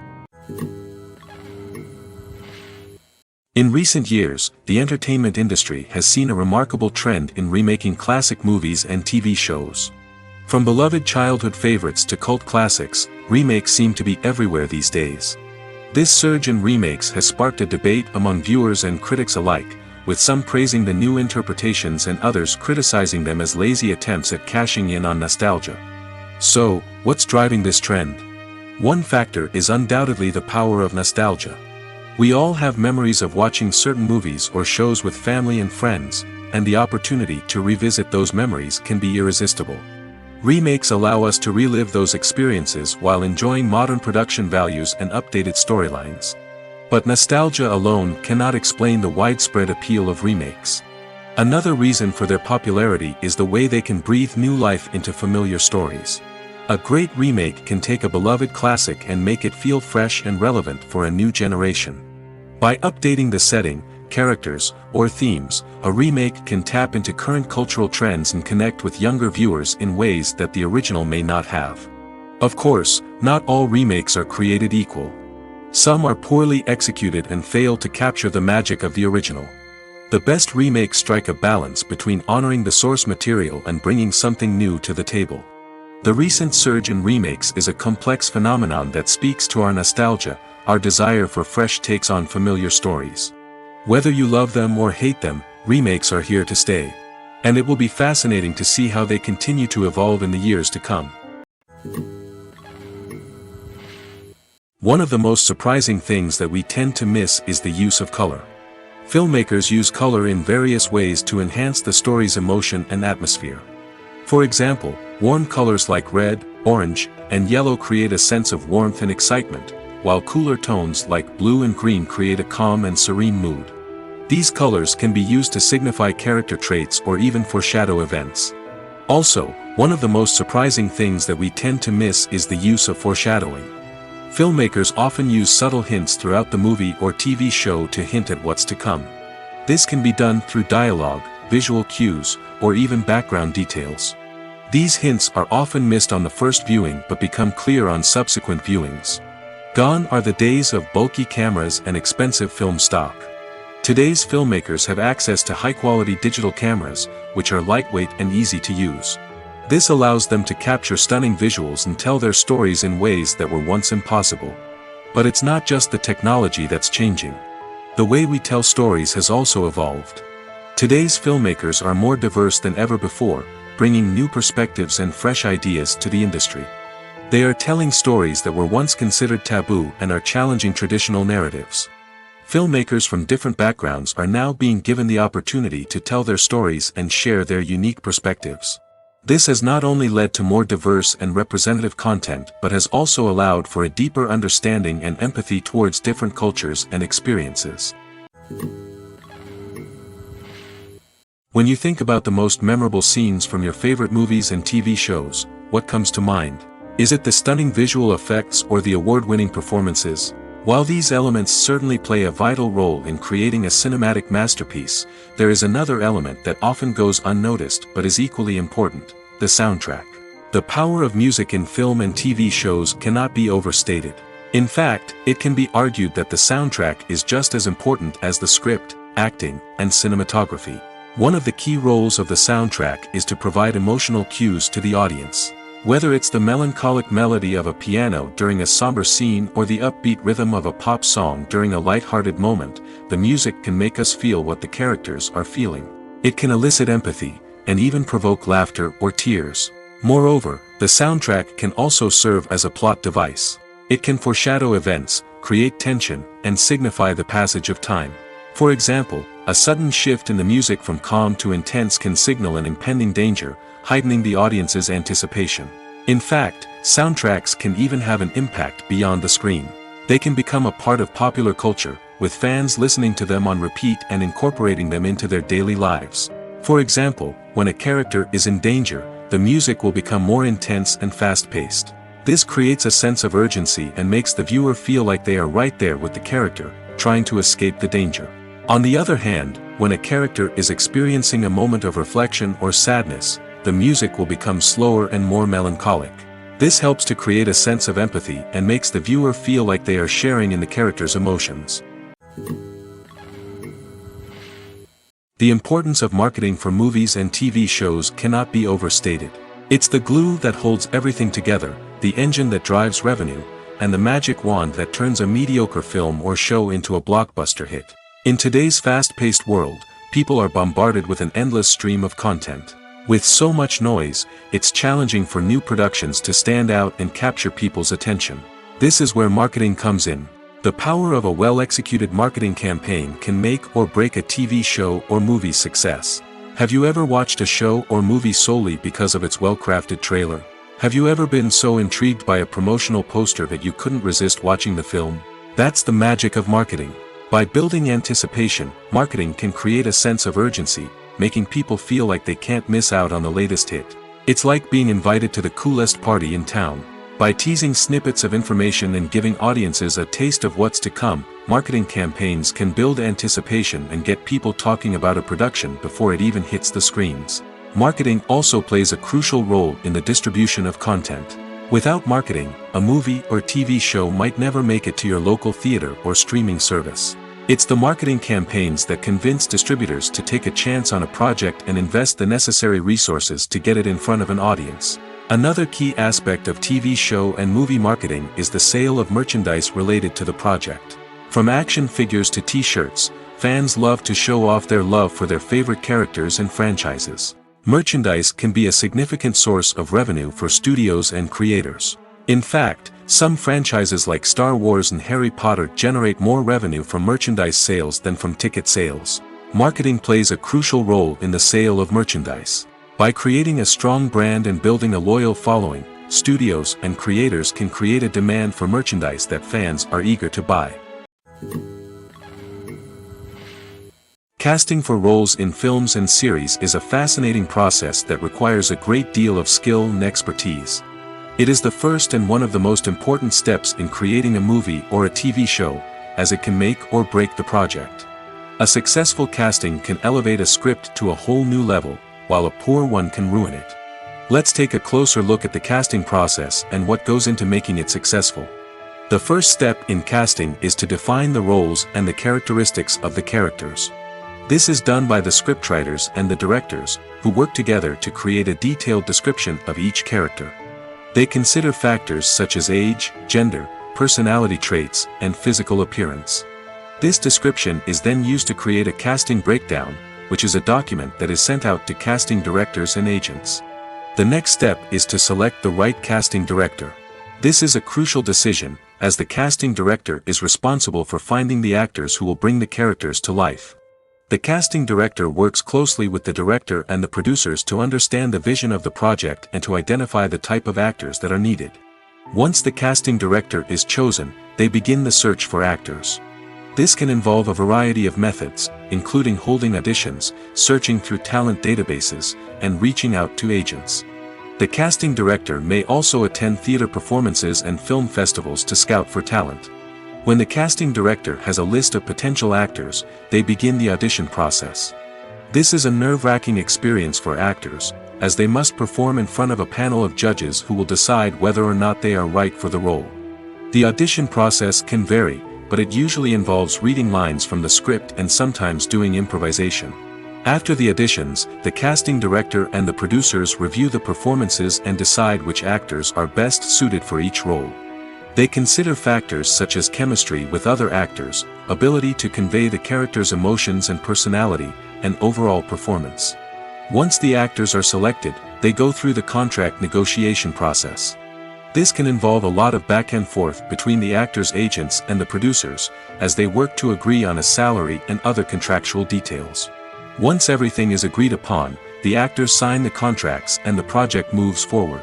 In recent years, the entertainment industry has seen a remarkable trend in remaking classic movies and TV shows. From beloved childhood favorites to cult classics, remakes seem to be everywhere these days. This surge in remakes has sparked a debate among viewers and critics alike, with some praising the new interpretations and others criticizing them as lazy attempts at cashing in on nostalgia. So, what's driving this trend? One factor is undoubtedly the power of nostalgia. We all have memories of watching certain movies or shows with family and friends, and the opportunity to revisit those memories can be irresistible. Remakes allow us to relive those experiences while enjoying modern production values and updated storylines. But nostalgia alone cannot explain the widespread appeal of remakes. Another reason for their popularity is the way they can breathe new life into familiar stories. A great remake can take a beloved classic and make it feel fresh and relevant for a new generation. By updating the setting, characters, or themes, a remake can tap into current cultural trends and connect with younger viewers in ways that the original may not have. Of course, not all remakes are created equal. Some are poorly executed and fail to capture the magic of the original. The best remakes strike a balance between honoring the source material and bringing something new to the table. The recent surge in remakes is a complex phenomenon that speaks to our nostalgia, our desire for fresh takes on familiar stories. Whether you love them or hate them, remakes are here to stay. And it will be fascinating to see how they continue to evolve in the years to come. One of the most surprising things that we tend to miss is the use of color. Filmmakers use color in various ways to enhance the story's emotion and atmosphere. For example, warm colors like red, orange, and yellow create a sense of warmth and excitement, while cooler tones like blue and green create a calm and serene mood. These colors can be used to signify character traits or even foreshadow events. Also, one of the most surprising things that we tend to miss is the use of foreshadowing. Filmmakers often use subtle hints throughout the movie or TV show to hint at what's to come. This can be done through dialogue, visual cues, or even background details. These hints are often missed on the first viewing but become clear on subsequent viewings. Gone are the days of bulky cameras and expensive film stock. Today's filmmakers have access to high-quality digital cameras, which are lightweight and easy to use. This allows them to capture stunning visuals and tell their stories in ways that were once impossible. But it's not just the technology that's changing. The way we tell stories has also evolved. Today's filmmakers are more diverse than ever before, bringing new perspectives and fresh ideas to the industry. They are telling stories that were once considered taboo and are challenging traditional narratives. Filmmakers from different backgrounds are now being given the opportunity to tell their stories and share their unique perspectives. This has not only led to more diverse and representative content but has also allowed for a deeper understanding and empathy towards different cultures and experiences. When you think about the most memorable scenes from your favorite movies and TV shows, what comes to mind? Is it the stunning visual effects or the award-winning performances? While these elements certainly play a vital role in creating a cinematic masterpiece, there is another element that often goes unnoticed but is equally important: the soundtrack. The power of music in film and TV shows cannot be overstated. In fact, it can be argued that the soundtrack is just as important as the script, acting, and cinematography. One of the key roles of the soundtrack is to provide emotional cues to the audience. Whether it's the melancholic melody of a piano during a somber scene or the upbeat rhythm of a pop song during a light-hearted moment, the music can make us feel what the characters are feeling. It can elicit empathy, and even provoke laughter or tears. Moreover, the soundtrack can also serve as a plot device. It can foreshadow events, create tension, and signify the passage of time. For example, a sudden shift in the music from calm to intense can signal an impending danger, heightening the audience's anticipation. In fact, soundtracks can even have an impact beyond the screen. They can become a part of popular culture, with fans listening to them on repeat and incorporating them into their daily lives. For example, when a character is in danger, the music will become more intense and fast-paced. This creates a sense of urgency and makes the viewer feel like they are right there with the character, trying to escape the danger. On the other hand, when a character is experiencing a moment of reflection or sadness, the music will become slower and more melancholic. This helps to create a sense of empathy and makes the viewer feel like they are sharing in the character's emotions. The importance of marketing for movies and TV shows cannot be overstated. It's the glue that holds everything together, the engine that drives revenue, and the magic wand that turns a mediocre film or show into a blockbuster hit. In today's fast-paced world, people are bombarded with an endless stream of content. With so much noise, it's challenging for new productions to stand out and capture people's attention. This is where marketing comes in. The power of a well-executed marketing campaign can make or break a TV show or movie's success. Have you ever watched a show or movie solely because of its well-crafted trailer? Have you ever been so intrigued by a promotional poster that you couldn't resist watching the film? That's the magic of marketing. By building anticipation, marketing can create a sense of urgency, making people feel like they can't miss out on the latest hit. It's like being invited to the coolest party in town. By teasing snippets of information and giving audiences a taste of what's to come, marketing campaigns can build anticipation and get people talking about a production before it even hits the screens. Marketing also plays a crucial role in the distribution of content. Without marketing, a movie or TV show might never make it to your local theater or streaming service. It's the marketing campaigns that convince distributors to take a chance on a project and invest the necessary resources to get it in front of an audience. Another key aspect of TV show and movie marketing is the sale of merchandise related to the project. From action figures to t-shirts, fans love to show off their love for their favorite characters and franchises. Merchandise can be a significant source of revenue for studios and creators. In fact, some franchises like Star Wars and Harry Potter generate more revenue from merchandise sales than from ticket sales. Marketing plays a crucial role in the sale of merchandise. By creating a strong brand and building a loyal following, studios and creators can create a demand for merchandise that fans are eager to buy. Casting for roles in films and series is a fascinating process that requires a great deal of skill and expertise. It is the first and one of the most important steps in creating a movie or a TV show, as it can make or break the project. A successful casting can elevate a script to a whole new level, while a poor one can ruin it. Let's take a closer look at the casting process and what goes into making it successful. The first step in casting is to define the roles and the characteristics of the characters. This is done by the scriptwriters and the directors, who work together to create a detailed description of each character. They consider factors such as age, gender, personality traits, and physical appearance. This description is then used to create a casting breakdown, which is a document that is sent out to casting directors and agents. The next step is to select the right casting director. This is a crucial decision, as the casting director is responsible for finding the actors who will bring the characters to life. The casting director works closely with the director and the producers to understand the vision of the project and to identify the type of actors that are needed. Once the casting director is chosen, they begin the search for actors. This can involve a variety of methods, including holding auditions, searching through talent databases, and reaching out to agents. The casting director may also attend theater performances and film festivals to scout for talent. When the casting director has a list of potential actors, they begin the audition process. This is a nerve-wracking experience for actors, as they must perform in front of a panel of judges who will decide whether or not they are right for the role. The audition process can vary, but it usually involves reading lines from the script and sometimes doing improvisation. After the auditions, the casting director and the producers review the performances and decide which actors are best suited for each role. They consider factors such as chemistry with other actors, ability to convey the character's emotions and personality, and overall performance. Once the actors are selected, they go through the contract negotiation process. This can involve a lot of back and forth between the actors' agents and the producers, as they work to agree on a salary and other contractual details. Once everything is agreed upon, the actors sign the contracts and the project moves forward.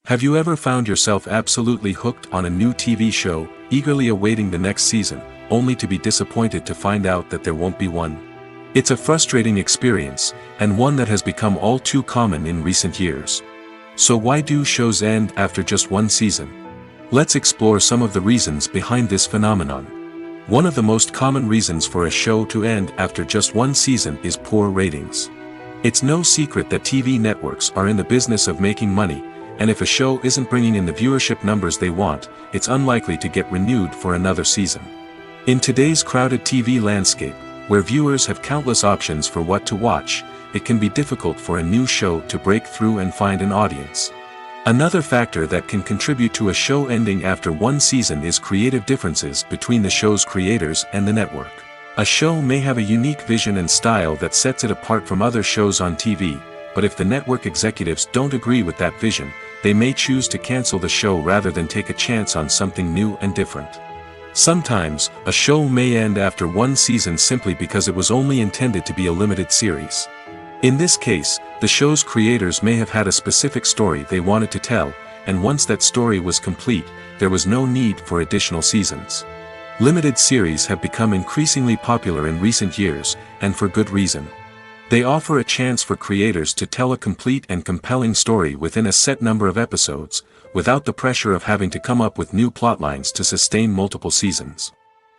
Have you ever found yourself absolutely hooked on a new TV show, eagerly awaiting the next season, only to be disappointed to find out that there won't be one? It's a frustrating experience, and one that has become all too common in recent years. So why do shows end after just one season? Let's explore some of the reasons behind this phenomenon. One of the most common reasons for a show to end after just one season is poor ratings. It's no secret that TV networks are in the business of making money, and if a show isn't bringing in the viewership numbers they want, it's unlikely to get renewed for another season. In today's crowded TV landscape, where viewers have countless options for what to watch, it can be difficult for a new show to break through and find an audience. Another factor that can contribute to a show ending after one season is creative differences between the show's creators and the network. A show may have a unique vision and style that sets it apart from other shows on TV, but if the network executives don't agree with that vision, they may choose to cancel the show rather than take a chance on something new and different. Sometimes, a show may end after one season simply because it was only intended to be a limited series. In this case, the show's creators may have had a specific story they wanted to tell, and once that story was complete, there was no need for additional seasons. Limited series have become increasingly popular in recent years, and for good reason. They offer a chance for creators to tell a complete and compelling story within a set number of episodes, without the pressure of having to come up with new plotlines to sustain multiple seasons.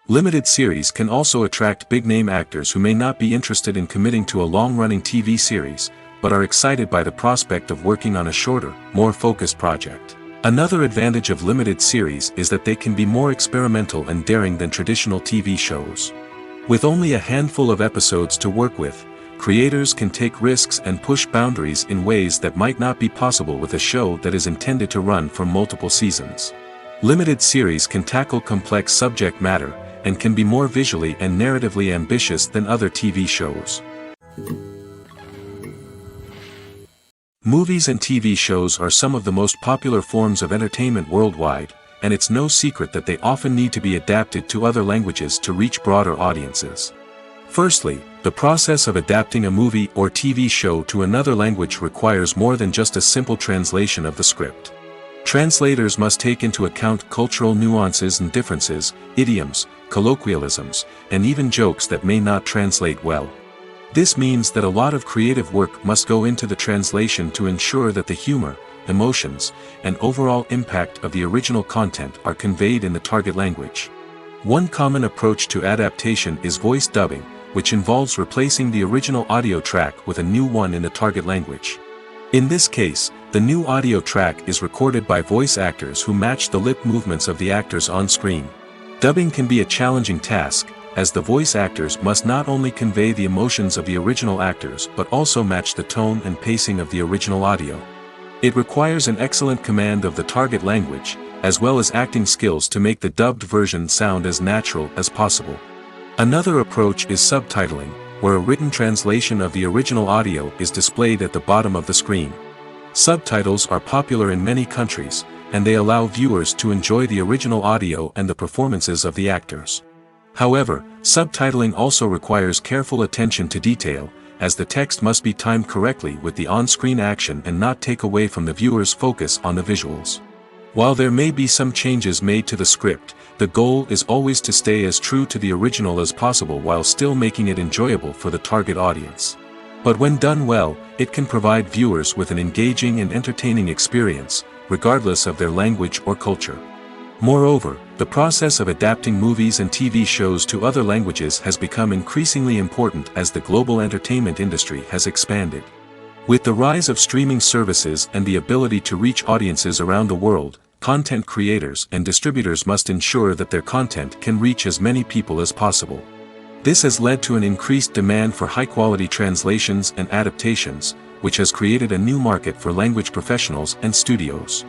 Limited series can also attract big-name actors who may not be interested in committing to a long-running TV series, but are excited by the prospect of working on a shorter, more focused project. Another advantage of limited series is that they can be more experimental and daring than traditional TV shows. With only a handful of episodes to work with, creators can take risks and push boundaries in ways that might not be possible with a show that is intended to run for multiple seasons. Limited series can tackle complex subject matter, and can be more visually and narratively ambitious than other TV shows. Movies and TV shows are some of the most popular forms of entertainment worldwide, and it's no secret that they often need to be adapted to other languages to reach broader audiences. Firstly, the process of adapting a movie or TV show to another language requires more than just a simple translation of the script. Translators must take into account cultural nuances and differences, idioms, colloquialisms, and even jokes that may not translate well. This means that a lot of creative work must go into the translation to ensure that the humor, emotions, and overall impact of the original content are conveyed in the target language. One common approach to adaptation is voice dubbing, which involves replacing the original audio track with a new one in the target language. In this case, the new audio track is recorded by voice actors who match the lip movements of the actors on screen. Dubbing can be a challenging task, as the voice actors must not only convey the emotions of the original actors but also match the tone and pacing of the original audio. It requires an excellent command of the target language, as well as acting skills to make the dubbed version sound as natural as possible. Another approach is subtitling, where a written translation of the original audio is displayed at the bottom of the screen. Subtitles are popular in many countries, and they allow viewers to enjoy the original audio and the performances of the actors. However, subtitling also requires careful attention to detail, as the text must be timed correctly with the on-screen action and not take away from the viewer's focus on the visuals. While there may be some changes made to the script, the goal is always to stay as true to the original as possible while still making it enjoyable for the target audience. But when done well, it can provide viewers with an engaging and entertaining experience, regardless of their language or culture. Moreover, the process of adapting movies and TV shows to other languages has become increasingly important as the global entertainment industry has expanded. With the rise of streaming services and the ability to reach audiences around the world, content creators and distributors must ensure that their content can reach as many people as possible. This has led to an increased demand for high-quality translations and adaptations, which has created a new market for language professionals and studios.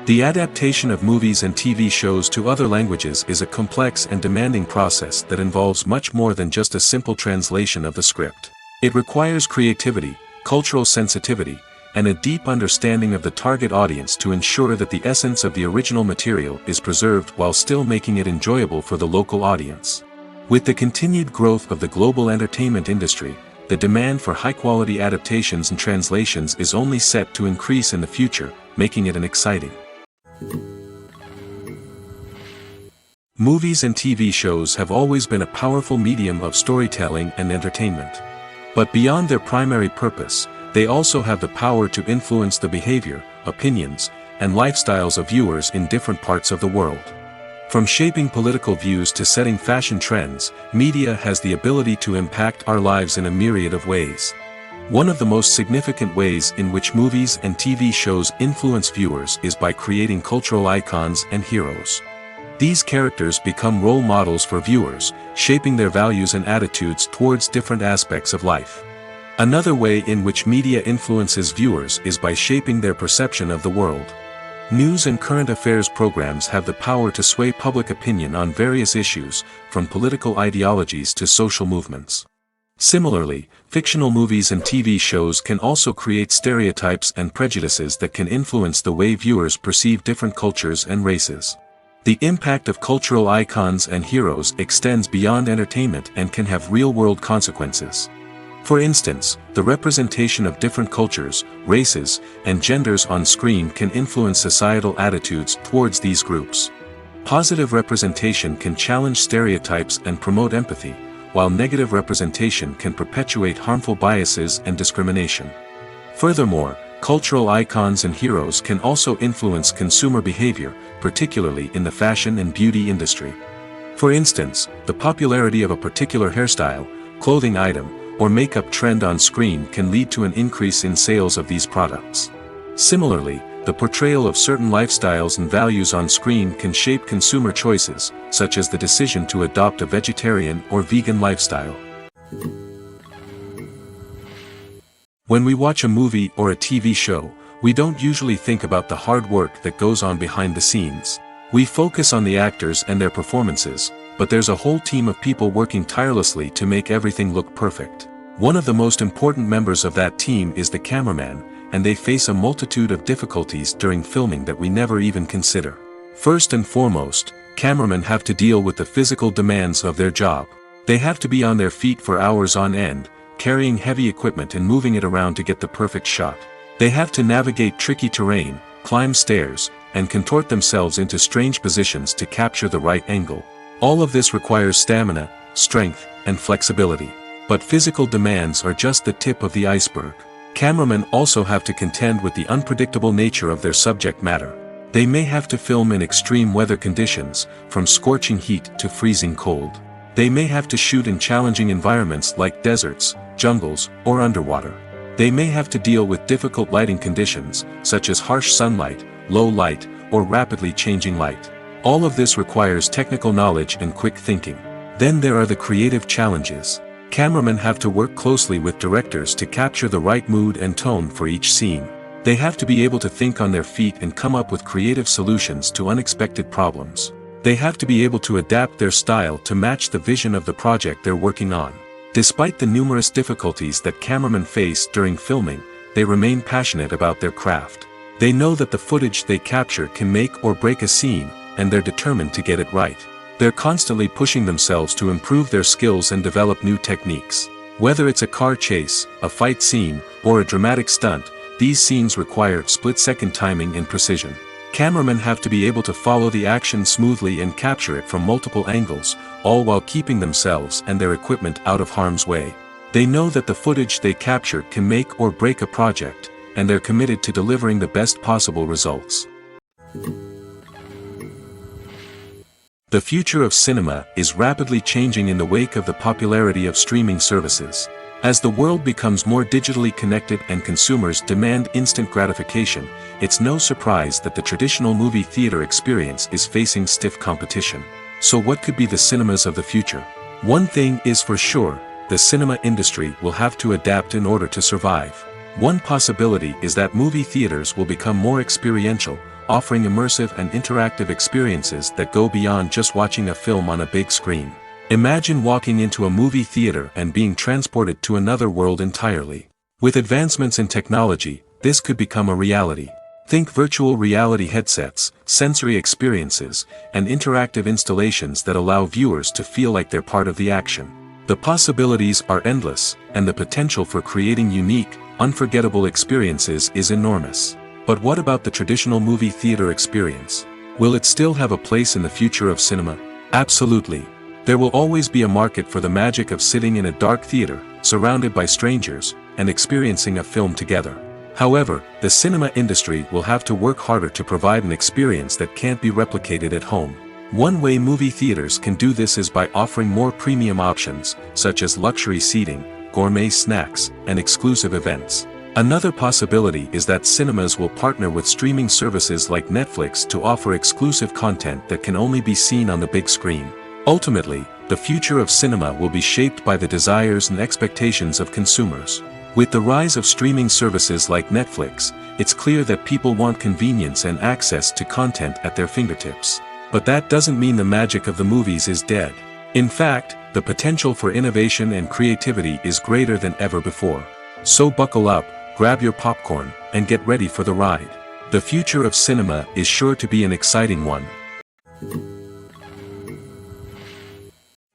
The adaptation of movies and TV shows to other languages is a complex and demanding process that involves much more than just a simple translation of the script. It requires creativity, cultural sensitivity, and a deep understanding of the target audience to ensure that the essence of the original material is preserved while still making it enjoyable for the local audience. With the continued growth of the global entertainment industry, the demand for high-quality adaptations and translations is only set to increase in the future, making it an exciting. Movies and TV shows have always been a powerful medium of storytelling and entertainment. But beyond their primary purpose, they also have the power to influence the behavior, opinions, and lifestyles of viewers in different parts of the world. From shaping political views to setting fashion trends, media has the ability to impact our lives in a myriad of ways. One of the most significant ways in which movies and TV shows influence viewers is by creating cultural icons and heroes. These characters become role models for viewers, shaping their values and attitudes towards different aspects of life. Another way in which media influences viewers is by shaping their perception of the world. News and current affairs programs have the power to sway public opinion on various issues, from political ideologies to social movements. Similarly, fictional movies and TV shows can also create stereotypes and prejudices that can influence the way viewers perceive different cultures and races. The impact of cultural icons and heroes extends beyond entertainment and can have real-world consequences. For instance, the representation of different cultures, races, and genders on screen can influence societal attitudes towards these groups. Positive representation can challenge stereotypes and promote empathy, while negative representation can perpetuate harmful biases and discrimination. Furthermore, cultural icons and heroes can also influence consumer behavior, particularly in the fashion and beauty industry. For instance, the popularity of a particular hairstyle, clothing item, or makeup trend on screen can lead to an increase in sales of these products. Similarly, the portrayal of certain lifestyles and values on screen can shape consumer choices, such as the decision to adopt a vegetarian or vegan lifestyle. When we watch a movie or a TV show, we don't usually think about the hard work that goes on behind the scenes. We focus on the actors and their performances, but there's a whole team of people working tirelessly to make everything look perfect. One of the most important members of that team is the cameraman, and they face a multitude of difficulties during filming that we never even consider. First and foremost, cameramen have to deal with the physical demands of their job. They have to be on their feet for hours on end, carrying heavy equipment and moving it around to get the perfect shot. They have to navigate tricky terrain, climb stairs, and contort themselves into strange positions to capture the right angle. All of this requires stamina, strength, and flexibility. But physical demands are just the tip of the iceberg. Cameramen also have to contend with the unpredictable nature of their subject matter. They may have to film in extreme weather conditions, from scorching heat to freezing cold. They may have to shoot in challenging environments like deserts, jungles, or underwater. They may have to deal with difficult lighting conditions, such as harsh sunlight, low light, or rapidly changing light. All of this requires technical knowledge and quick thinking. Then there are the creative challenges. Cameramen have to work closely with directors to capture the right mood and tone for each scene. They have to be able to think on their feet and come up with creative solutions to unexpected problems. They have to be able to adapt their style to match the vision of the project they're working on. Despite the numerous difficulties that cameramen face during filming, they remain passionate about their craft. They know that the footage they capture can make or break a scene, and they're determined to get it right. They're constantly pushing themselves to improve their skills and develop new techniques. Whether it's a car chase, a fight scene, or a dramatic stunt, these scenes require split-second timing and precision. Cameramen have to be able to follow the action smoothly and capture it from multiple angles, all while keeping themselves and their equipment out of harm's way. They know that the footage they capture can make or break a project, and they're committed to delivering the best possible results. The future of cinema is rapidly changing in the wake of the popularity of streaming services. As the world becomes more digitally connected and consumers demand instant gratification, it's no surprise that the traditional movie theater experience is facing stiff competition. So what could be the cinemas of the future? One thing is for sure, the cinema industry will have to adapt in order to survive. One possibility is that movie theaters will become more experiential, offering immersive and interactive experiences that go beyond just watching a film on a big screen. Imagine walking into a movie theater and being transported to another world entirely. With advancements in technology, this could become a reality. Think virtual reality headsets, sensory experiences, and interactive installations that allow viewers to feel like they're part of the action. The possibilities are endless, and the potential for creating unique, unforgettable experiences is enormous. But what about the traditional movie theater experience? Will it still have a place in the future of cinema? Absolutely. There will always be a market for the magic of sitting in a dark theater, surrounded by strangers, and experiencing a film together. However, the cinema industry will have to work harder to provide an experience that can't be replicated at home. One way movie theaters can do this is by offering more premium options, such as luxury seating, gourmet snacks, and exclusive events. Another possibility is that cinemas will partner with streaming services like Netflix to offer exclusive content that can only be seen on the big screen. Ultimately, the future of cinema will be shaped by the desires and expectations of consumers. With the rise of streaming services like Netflix, it's clear that people want convenience and access to content at their fingertips. But that doesn't mean the magic of the movies is dead. In fact, the potential for innovation and creativity is greater than ever before. So buckle up, grab your popcorn, and get ready for the ride. The future of cinema is sure to be an exciting one.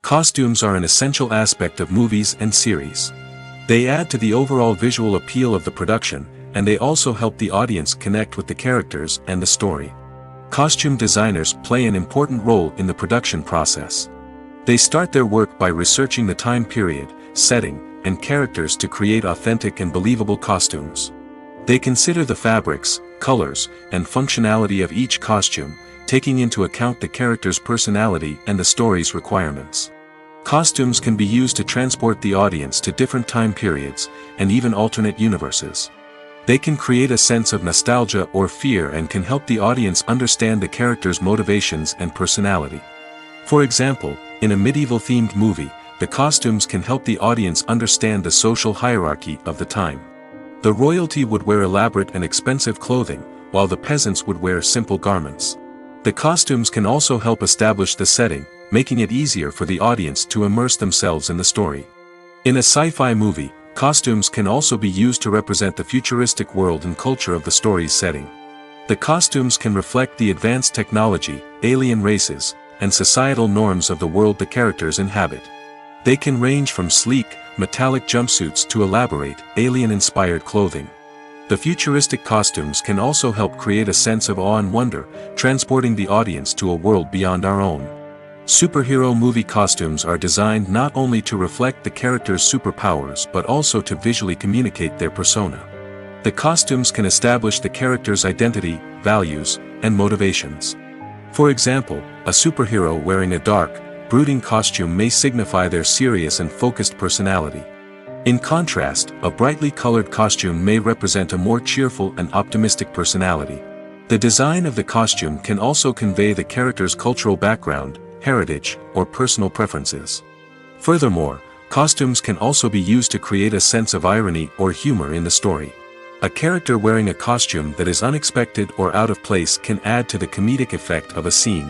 Costumes are an essential aspect of movies and series. They add to the overall visual appeal of the production, and they also help the audience connect with the characters and the story. Costume designers play an important role in the production process. They start their work by researching the time period, setting, and characters to create authentic and believable costumes. They consider the fabrics, colors, and functionality of each costume, taking into account the character's personality and the story's requirements. Costumes can be used to transport the audience to different time periods, and even alternate universes. They can create a sense of nostalgia or fear and can help the audience understand the character's motivations and personality. For example, in a medieval-themed movie, the costumes can help the audience understand the social hierarchy of the time. The royalty would wear elaborate and expensive clothing, while the peasants would wear simple garments. The costumes can also help establish the setting, making it easier for the audience to immerse themselves in the story. In a sci-fi movie, costumes can also be used to represent the futuristic world and culture of the story's setting. The costumes can reflect the advanced technology, alien races, and societal norms of the world the characters inhabit. They can range from sleek, metallic jumpsuits to elaborate, alien-inspired clothing. The futuristic costumes can also help create a sense of awe and wonder, transporting the audience to a world beyond our own. Superhero movie costumes are designed not only to reflect the character's superpowers but also to visually communicate their persona. The costumes can establish the character's identity, values, and motivations. For example, a superhero wearing a dark, brooding costume may signify their serious and focused personality. In contrast, a brightly colored costume may represent a more cheerful and optimistic personality. The design of the costume can also convey the character's cultural background, heritage, or personal preferences. Furthermore, costumes can also be used to create a sense of irony or humor in the story. A character wearing a costume that is unexpected or out of place can add to the comedic effect of a scene.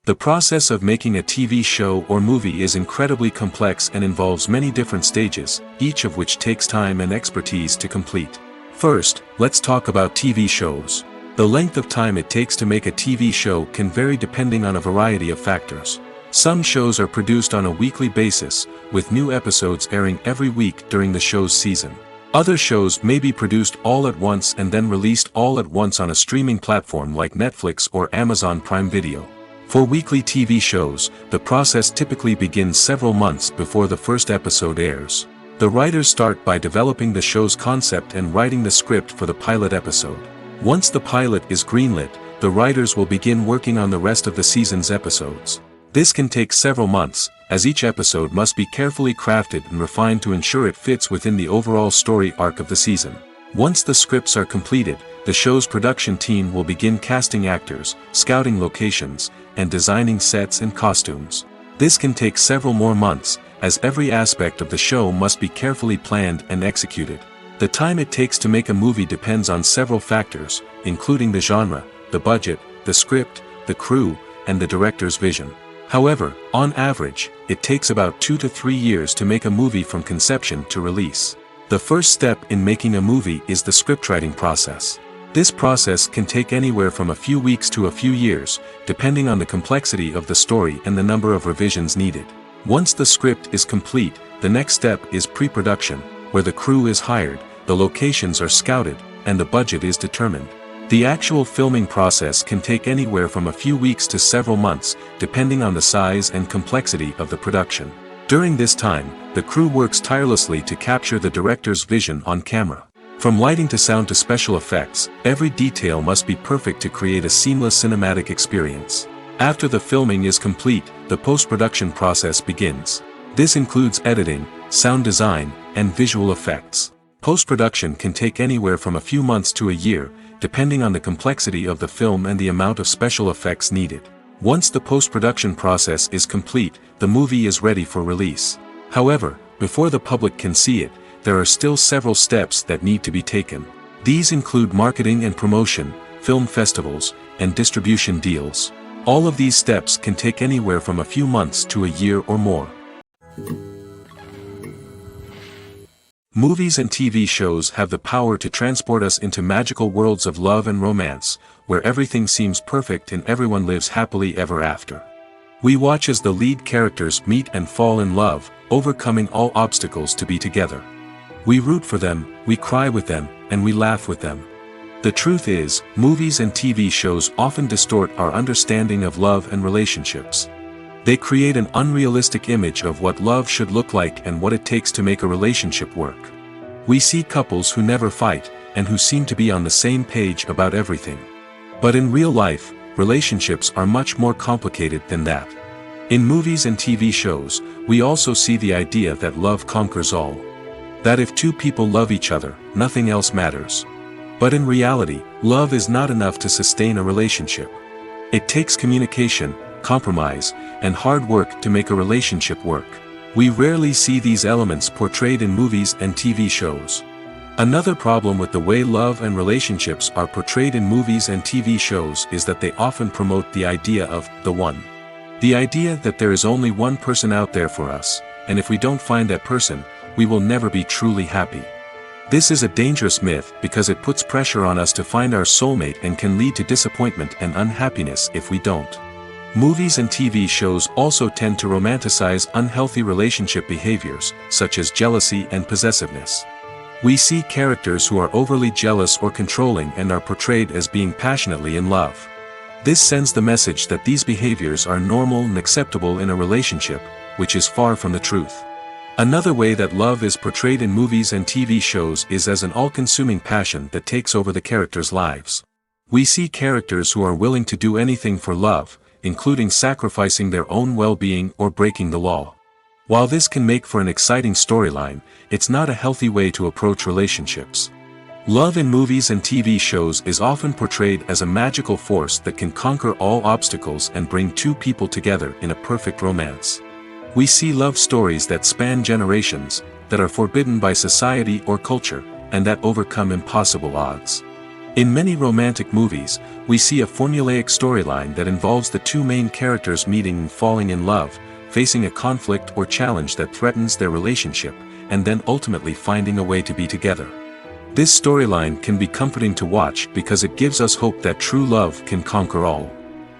The process of making a TV show or movie is incredibly complex and involves many different stages, each of which takes time and expertise to complete. First, let's talk about TV shows. The length of time it takes to make a TV show can vary depending on a variety of factors. Some shows are produced on a weekly basis, with new episodes airing every week during the show's season. Other shows may be produced all at once and then released all at once on a streaming platform like Netflix or Amazon Prime Video. For weekly TV shows, the process typically begins several months before the first episode airs. The writers start by developing the show's concept and writing the script for the pilot episode. Once the pilot is greenlit, the writers will begin working on the rest of the season's episodes. This can take several months, as each episode must be carefully crafted and refined to ensure it fits within the overall story arc of the season. Once the scripts are completed, the show's production team will begin casting actors, scouting locations, and designing sets and costumes. This can take several more months, as every aspect of the show must be carefully planned and executed. The time it takes to make a movie depends on several factors, including the genre, the budget, the script, the crew, and the director's vision. However, on average, it takes about 2 to 3 years to make a movie from conception to release. The first step in making a movie is the scriptwriting process. This process can take anywhere from a few weeks to a few years, depending on the complexity of the story and the number of revisions needed. Once the script is complete, the next step is pre-production, where the crew is hired, the locations are scouted, and the budget is determined. The actual filming process can take anywhere from a few weeks to several months, depending on the size and complexity of the production. During this time, the crew works tirelessly to capture the director's vision on camera. From lighting to sound to special effects, every detail must be perfect to create a seamless cinematic experience. After the filming is complete, the post-production process begins. This includes editing, sound design, and visual effects. Post-production can take anywhere from a few months to a year, depending on the complexity of the film and the amount of special effects needed. Once the post-production process is complete, the movie is ready for release. However, before the public can see it, there are still several steps that need to be taken. These include marketing and promotion, film festivals, and distribution deals. All of these steps can take anywhere from a few months to a year or more. Movies and TV shows have the power to transport us into magical worlds of love and romance, where everything seems perfect and everyone lives happily ever after. We watch as the lead characters meet and fall in love, overcoming all obstacles to be together. We root for them, we cry with them, and we laugh with them. The truth is, movies and TV shows often distort our understanding of love and relationships. They create an unrealistic image of what love should look like and what it takes to make a relationship work. We see couples who never fight, and who seem to be on the same page about everything. But in real life, relationships are much more complicated than that. In movies and TV shows, we also see the idea that love conquers all. That if two people love each other, nothing else matters. But in reality, love is not enough to sustain a relationship. It takes communication, compromise, and hard work to make a relationship work. We rarely see these elements portrayed in movies and TV shows. Another problem with the way love and relationships are portrayed in movies and TV shows is that they often promote the idea of the one. The idea that there is only one person out there for us, and if we don't find that person, we will never be truly happy. This is a dangerous myth because it puts pressure on us to find our soulmate and can lead to disappointment and unhappiness if we don't. Movies and TV shows also tend to romanticize unhealthy relationship behaviors, such as jealousy and possessiveness. We see characters who are overly jealous or controlling and are portrayed as being passionately in love. This sends the message that these behaviors are normal and acceptable in a relationship, which is far from the truth. Another way that love is portrayed in movies and TV shows is as an all-consuming passion that takes over the characters' lives. We see characters who are willing to do anything for love, including sacrificing their own well-being or breaking the law. While this can make for an exciting storyline, it's not a healthy way to approach relationships. Love in movies and TV shows is often portrayed as a magical force that can conquer all obstacles and bring two people together in a perfect romance. We see love stories that span generations, that are forbidden by society or culture, and that overcome impossible odds. In many romantic movies, we see a formulaic storyline that involves the two main characters meeting and falling in love, facing a conflict or challenge that threatens their relationship, and then ultimately finding a way to be together. This storyline can be comforting to watch because it gives us hope that true love can conquer all.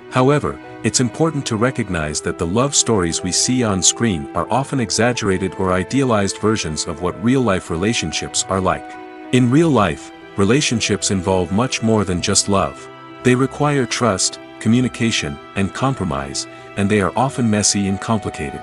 However, it's important to recognize that the love stories we see on screen are often exaggerated or idealized versions of what real-life relationships are like. In real life, relationships involve much more than just love. They require trust, communication, and compromise, and they are often messy and complicated.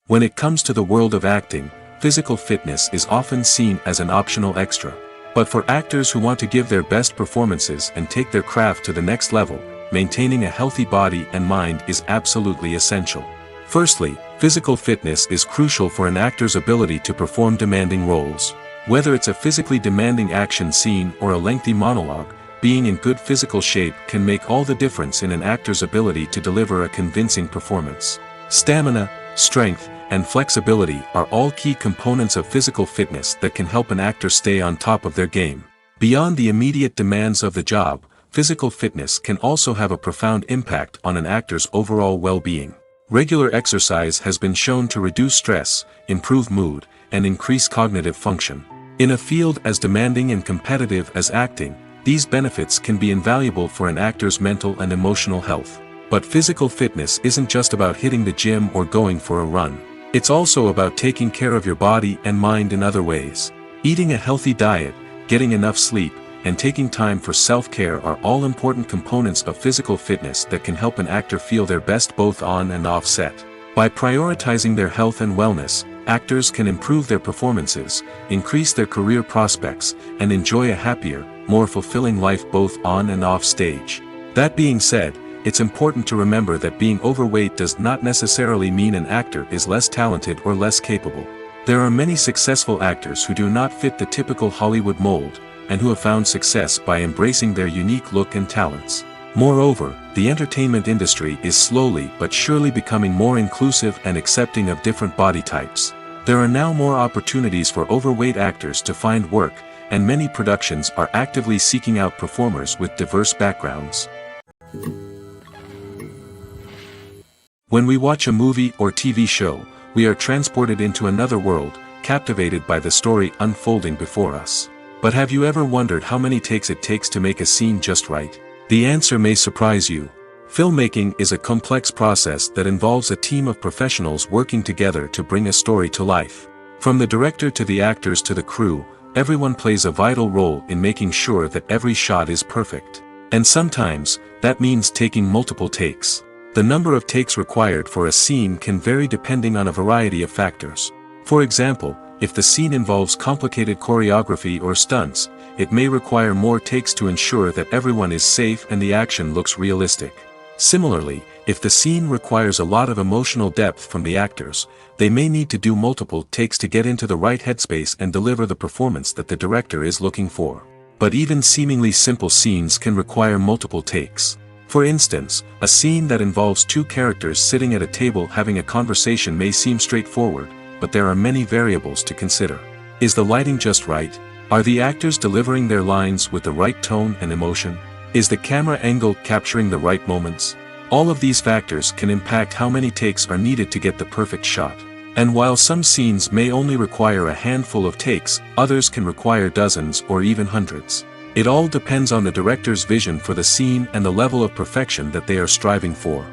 When it comes to the world of acting, physical fitness is often seen as an optional extra. But for actors who want to give their best performances and take their craft to the next level, maintaining a healthy body and mind is absolutely essential. Firstly, physical fitness is crucial for an actor's ability to perform demanding roles. Whether it's a physically demanding action scene or a lengthy monologue, being in good physical shape can make all the difference in an actor's ability to deliver a convincing performance. Stamina, strength, and flexibility are all key components of physical fitness that can help an actor stay on top of their game. Beyond the immediate demands of the job, physical fitness can also have a profound impact on an actor's overall well-being. Regular exercise has been shown to reduce stress, improve mood, and increase cognitive function. In a field as demanding and competitive as acting, these benefits can be invaluable for an actor's mental and emotional health. But physical fitness isn't just about hitting the gym or going for a run. It's also about taking care of your body and mind in other ways. Eating a healthy diet, getting enough sleep, and taking time for self-care are all important components of physical fitness that can help an actor feel their best both on and off set. By prioritizing their health and wellness, actors can improve their performances, increase their career prospects, and enjoy a happier, more fulfilling life both on and off stage. That being said, it's important to remember that being overweight does not necessarily mean an actor is less talented or less capable. There are many successful actors who do not fit the typical Hollywood mold, and who have found success by embracing their unique look and talents. Moreover, the entertainment industry is slowly but surely becoming more inclusive and accepting of different body types. There are now more opportunities for overweight actors to find work, and many productions are actively seeking out performers with diverse backgrounds. When we watch a movie or TV show, we are transported into another world, captivated by the story unfolding before us. But have you ever wondered how many takes it takes to make a scene just right? The answer may surprise you. Filmmaking is a complex process that involves a team of professionals working together to bring a story to life. From the director to the actors to the crew, everyone plays a vital role in making sure that every shot is perfect. And sometimes, that means taking multiple takes. The number of takes required for a scene can vary depending on a variety of factors. For example, if the scene involves complicated choreography or stunts, it may require more takes to ensure that everyone is safe and the action looks realistic. Similarly, if the scene requires a lot of emotional depth from the actors, they may need to do multiple takes to get into the right headspace and deliver the performance that the director is looking for. But even seemingly simple scenes can require multiple takes. For instance, a scene that involves two characters sitting at a table having a conversation may seem straightforward, but there are many variables to consider. Is the lighting just right? Are the actors delivering their lines with the right tone and emotion? Is the camera angle capturing the right moments? All of these factors can impact how many takes are needed to get the perfect shot. And while some scenes may only require a handful of takes, others can require dozens or even hundreds. It all depends on the director's vision for the scene and the level of perfection that they are striving for.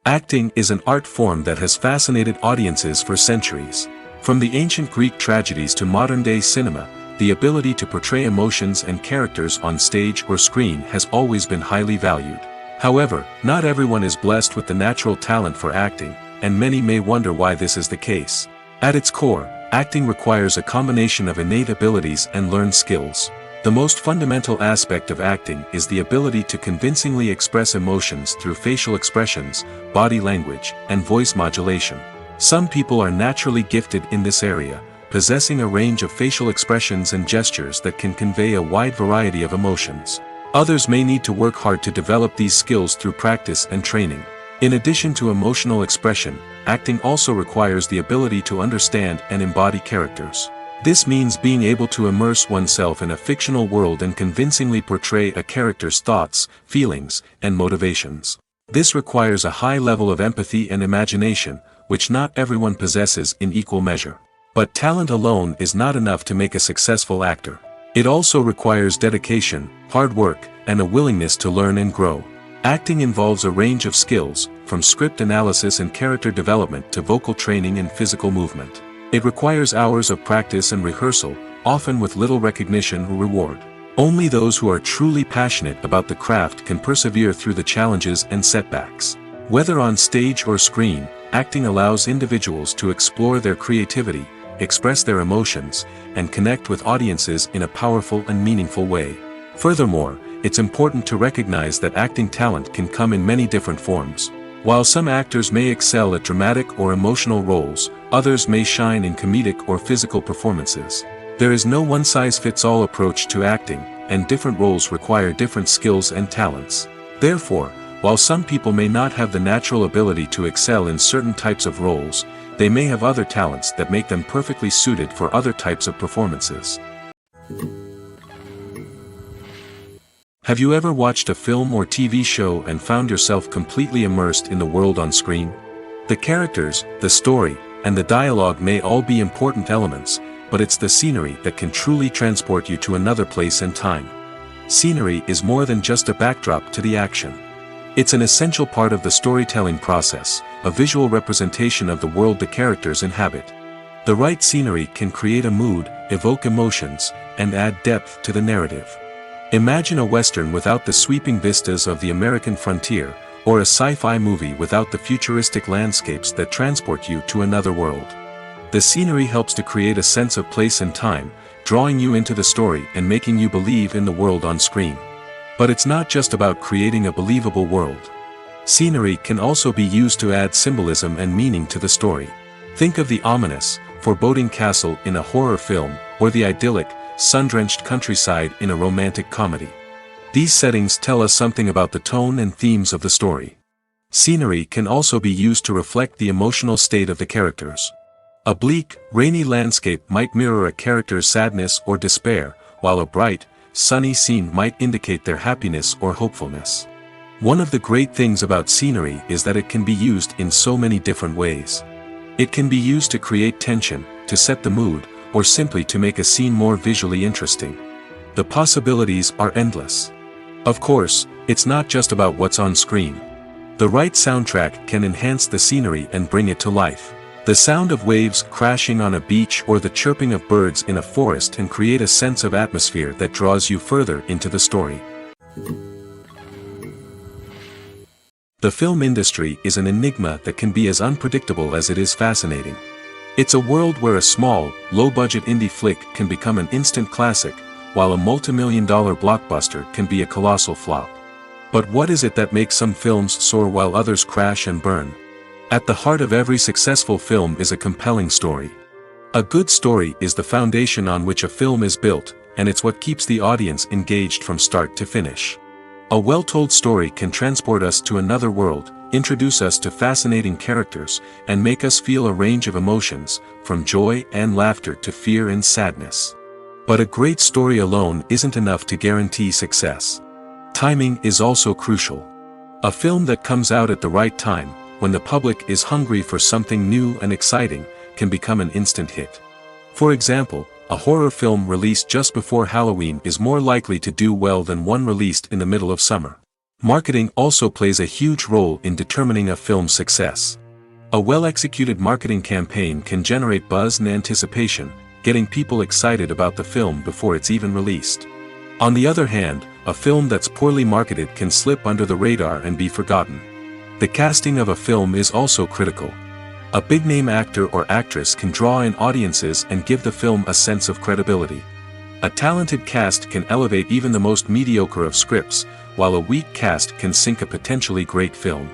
Acting is an art form that has fascinated audiences for centuries. From the ancient Greek tragedies to modern-day cinema, the ability to portray emotions and characters on stage or screen has always been highly valued. However, not everyone is blessed with the natural talent for acting, and many may wonder why this is the case. At its core, acting requires a combination of innate abilities and learned skills. The most fundamental aspect of acting is the ability to convincingly express emotions through facial expressions, body language, and voice modulation. Some people are naturally gifted in this area, possessing a range of facial expressions and gestures that can convey a wide variety of emotions. Others may need to work hard to develop these skills through practice and training. In addition to emotional expression, acting also requires the ability to understand and embody characters. This means being able to immerse oneself in a fictional world and convincingly portray a character's thoughts, feelings, and motivations. This requires a high level of empathy and imagination, which not everyone possesses in equal measure. But talent alone is not enough to make a successful actor. It also requires dedication, hard work, and a willingness to learn and grow. Acting involves a range of skills, from script analysis and character development to vocal training and physical movement. It requires hours of practice and rehearsal, often with little recognition or reward. Only those who are truly passionate about the craft can persevere through the challenges and setbacks. Whether on stage or screen, acting allows individuals to explore their creativity, express their emotions, and connect with audiences in a powerful and meaningful way. Furthermore, it's important to recognize that acting talent can come in many different forms. While some actors may excel at dramatic or emotional roles, others may shine in comedic or physical performances. There is no one-size-fits-all approach to acting, and different roles require different skills and talents. Therefore, while some people may not have the natural ability to excel in certain types of roles, they may have other talents that make them perfectly suited for other types of performances. Have you ever watched a film or TV show and found yourself completely immersed in the world on screen? The characters, the story, and the dialogue may all be important elements, but it's the scenery that can truly transport you to another place and time. Scenery is more than just a backdrop to the action. It's an essential part of the storytelling process, a visual representation of the world the characters inhabit. The right scenery can create a mood, evoke emotions, and add depth to the narrative. Imagine a western without the sweeping vistas of the American frontier, or a sci-fi movie without the futuristic landscapes that transport you to another world. The scenery helps to create a sense of place and time, drawing you into the story and making you believe in the world on screen. But it's not just about creating a believable world. Scenery can also be used to add symbolism and meaning to the story. Think of the ominous, foreboding castle in a horror film, or the idyllic, sun-drenched countryside in a romantic comedy. These settings tell us something about the tone and themes of the story. Scenery can also be used to reflect the emotional state of the characters. A bleak, rainy landscape might mirror a character's sadness or despair, while a bright, sunny scene might indicate their happiness or hopefulness. One of the great things about scenery is that it can be used in so many different ways. It can be used to create tension, to set the mood, or simply to make a scene more visually interesting. The possibilities are endless. Of course, it's not just about what's on screen. The right soundtrack can enhance the scenery and bring it to life. The sound of waves crashing on a beach or the chirping of birds in a forest can create a sense of atmosphere that draws you further into the story. The film industry is an enigma that can be as unpredictable as it is fascinating. It's a world where a small, low-budget indie flick can become an instant classic, while a multi-million-dollar blockbuster can be a colossal flop. But what is it that makes some films soar while others crash and burn? At the heart of every successful film is a compelling story. A good story is the foundation on which a film is built, and it's what keeps the audience engaged from start to finish. A well-told story can transport us to another world, introduce us to fascinating characters, and make us feel a range of emotions, from joy and laughter to fear and sadness. But a great story alone isn't enough to guarantee success. Timing is also crucial. A film that comes out at the right time, when the public is hungry for something new and exciting, can become an instant hit. For example, a horror film released just before Halloween is more likely to do well than one released in the middle of summer. Marketing also plays a huge role in determining a film's success. A well-executed marketing campaign can generate buzz and anticipation, getting people excited about the film before it's even released. On the other hand, a film that's poorly marketed can slip under the radar and be forgotten. The casting of a film is also critical. A big-name actor or actress can draw in audiences and give the film a sense of credibility. A talented cast can elevate even the most mediocre of scripts, while a weak cast can sink a potentially great film.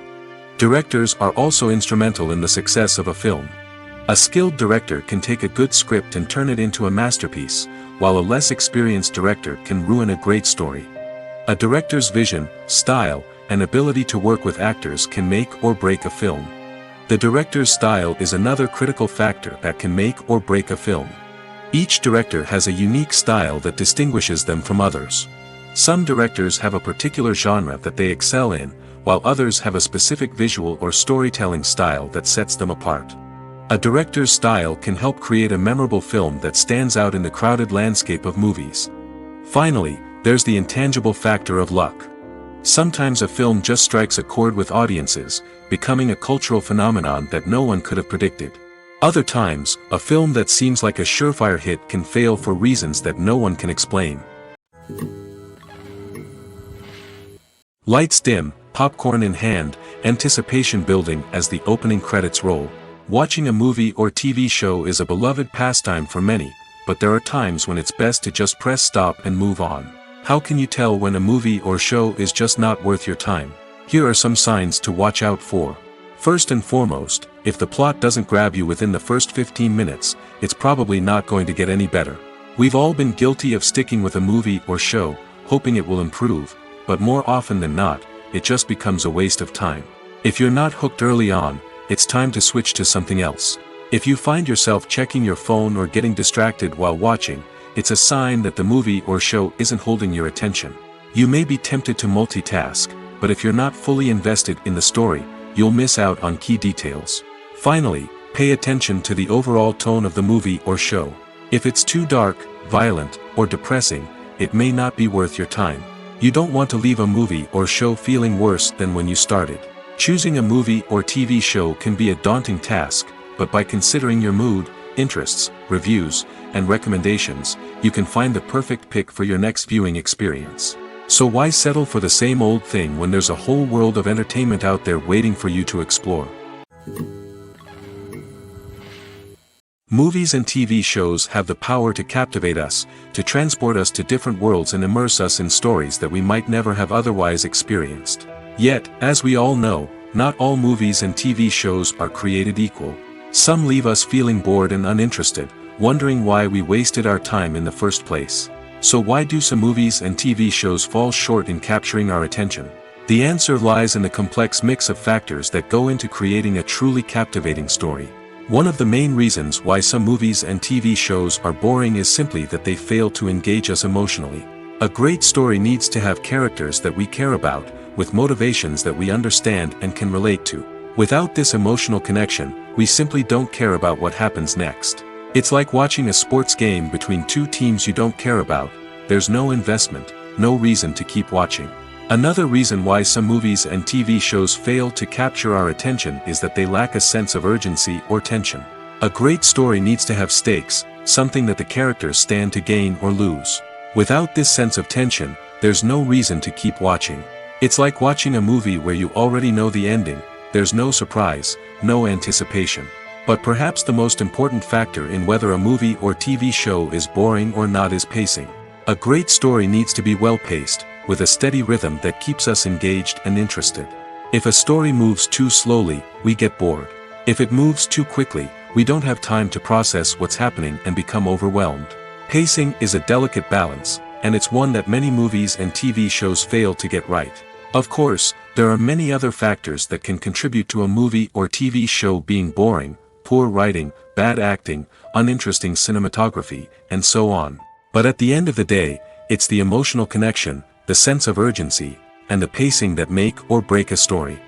Directors are also instrumental in the success of a film. A skilled director can take a good script and turn it into a masterpiece, while a less experienced director can ruin a great story. A director's vision, style, and ability to work with actors can make or break a film. The director's style is another critical factor that can make or break a film. Each director has a unique style that distinguishes them from others. Some directors have a particular genre that they excel in, while others have a specific visual or storytelling style that sets them apart. A director's style can help create a memorable film that stands out in the crowded landscape of movies. Finally, there's the intangible factor of luck. Sometimes a film just strikes a chord with audiences, becoming a cultural phenomenon that no one could have predicted. Other times, a film that seems like a surefire hit can fail for reasons that no one can explain. Lights dim, popcorn in hand, anticipation building as the opening credits roll. Watching a movie or TV show is a beloved pastime for many, but there are times when it's best to just press stop and move on. How can you tell when a movie or show is just not worth your time? Here are some signs to watch out for. First and foremost, if the plot doesn't grab you within the first 15 minutes, it's probably not going to get any better. We've all been guilty of sticking with a movie or show, hoping it will improve, but more often than not, it just becomes a waste of time. If you're not hooked early on, it's time to switch to something else. If you find yourself checking your phone or getting distracted while watching, it's a sign that the movie or show isn't holding your attention. You may be tempted to multitask, but if you're not fully invested in the story, you'll miss out on key details. Finally, pay attention to the overall tone of the movie or show. If it's too dark, violent, or depressing, it may not be worth your time. You don't want to leave a movie or show feeling worse than when you started. Choosing a movie or TV show can be a daunting task, but by considering your mood, interests, reviews, and recommendations, you can find the perfect pick for your next viewing experience. So why settle for the same old thing when there's a whole world of entertainment out there waiting for you to explore? Movies and TV shows have the power to captivate us, to transport us to different worlds and immerse us in stories that we might never have otherwise experienced. Yet, as we all know, not all movies and TV shows are created equal. Some leave us feeling bored and uninterested, wondering why we wasted our time in the first place. So why do some movies and TV shows fall short in capturing our attention? The answer lies in the complex mix of factors that go into creating a truly captivating story. One of the main reasons why some movies and TV shows are boring is simply that they fail to engage us emotionally. A great story needs to have characters that we care about, with motivations that we understand and can relate to. Without this emotional connection, we simply don't care about what happens next. It's like watching a sports game between two teams you don't care about. There's no investment, no reason to keep watching. Another reason why some movies and TV shows fail to capture our attention is that they lack a sense of urgency or tension. A great story needs to have stakes, something that the characters stand to gain or lose. Without this sense of tension, there's no reason to keep watching. It's like watching a movie where you already know the ending. There's no surprise, no anticipation. But perhaps the most important factor in whether a movie or TV show is boring or not is pacing. A great story needs to be well-paced, with a steady rhythm that keeps us engaged and interested. If a story moves too slowly, we get bored. If it moves too quickly, we don't have time to process what's happening and become overwhelmed. Pacing is a delicate balance, and it's one that many movies and TV shows fail to get right. Of course, there are many other factors that can contribute to a movie or TV show being boring: poor writing, bad acting, uninteresting cinematography, and so on. But at the end of the day, it's the emotional connection, the sense of urgency, and the pacing that make or break a story.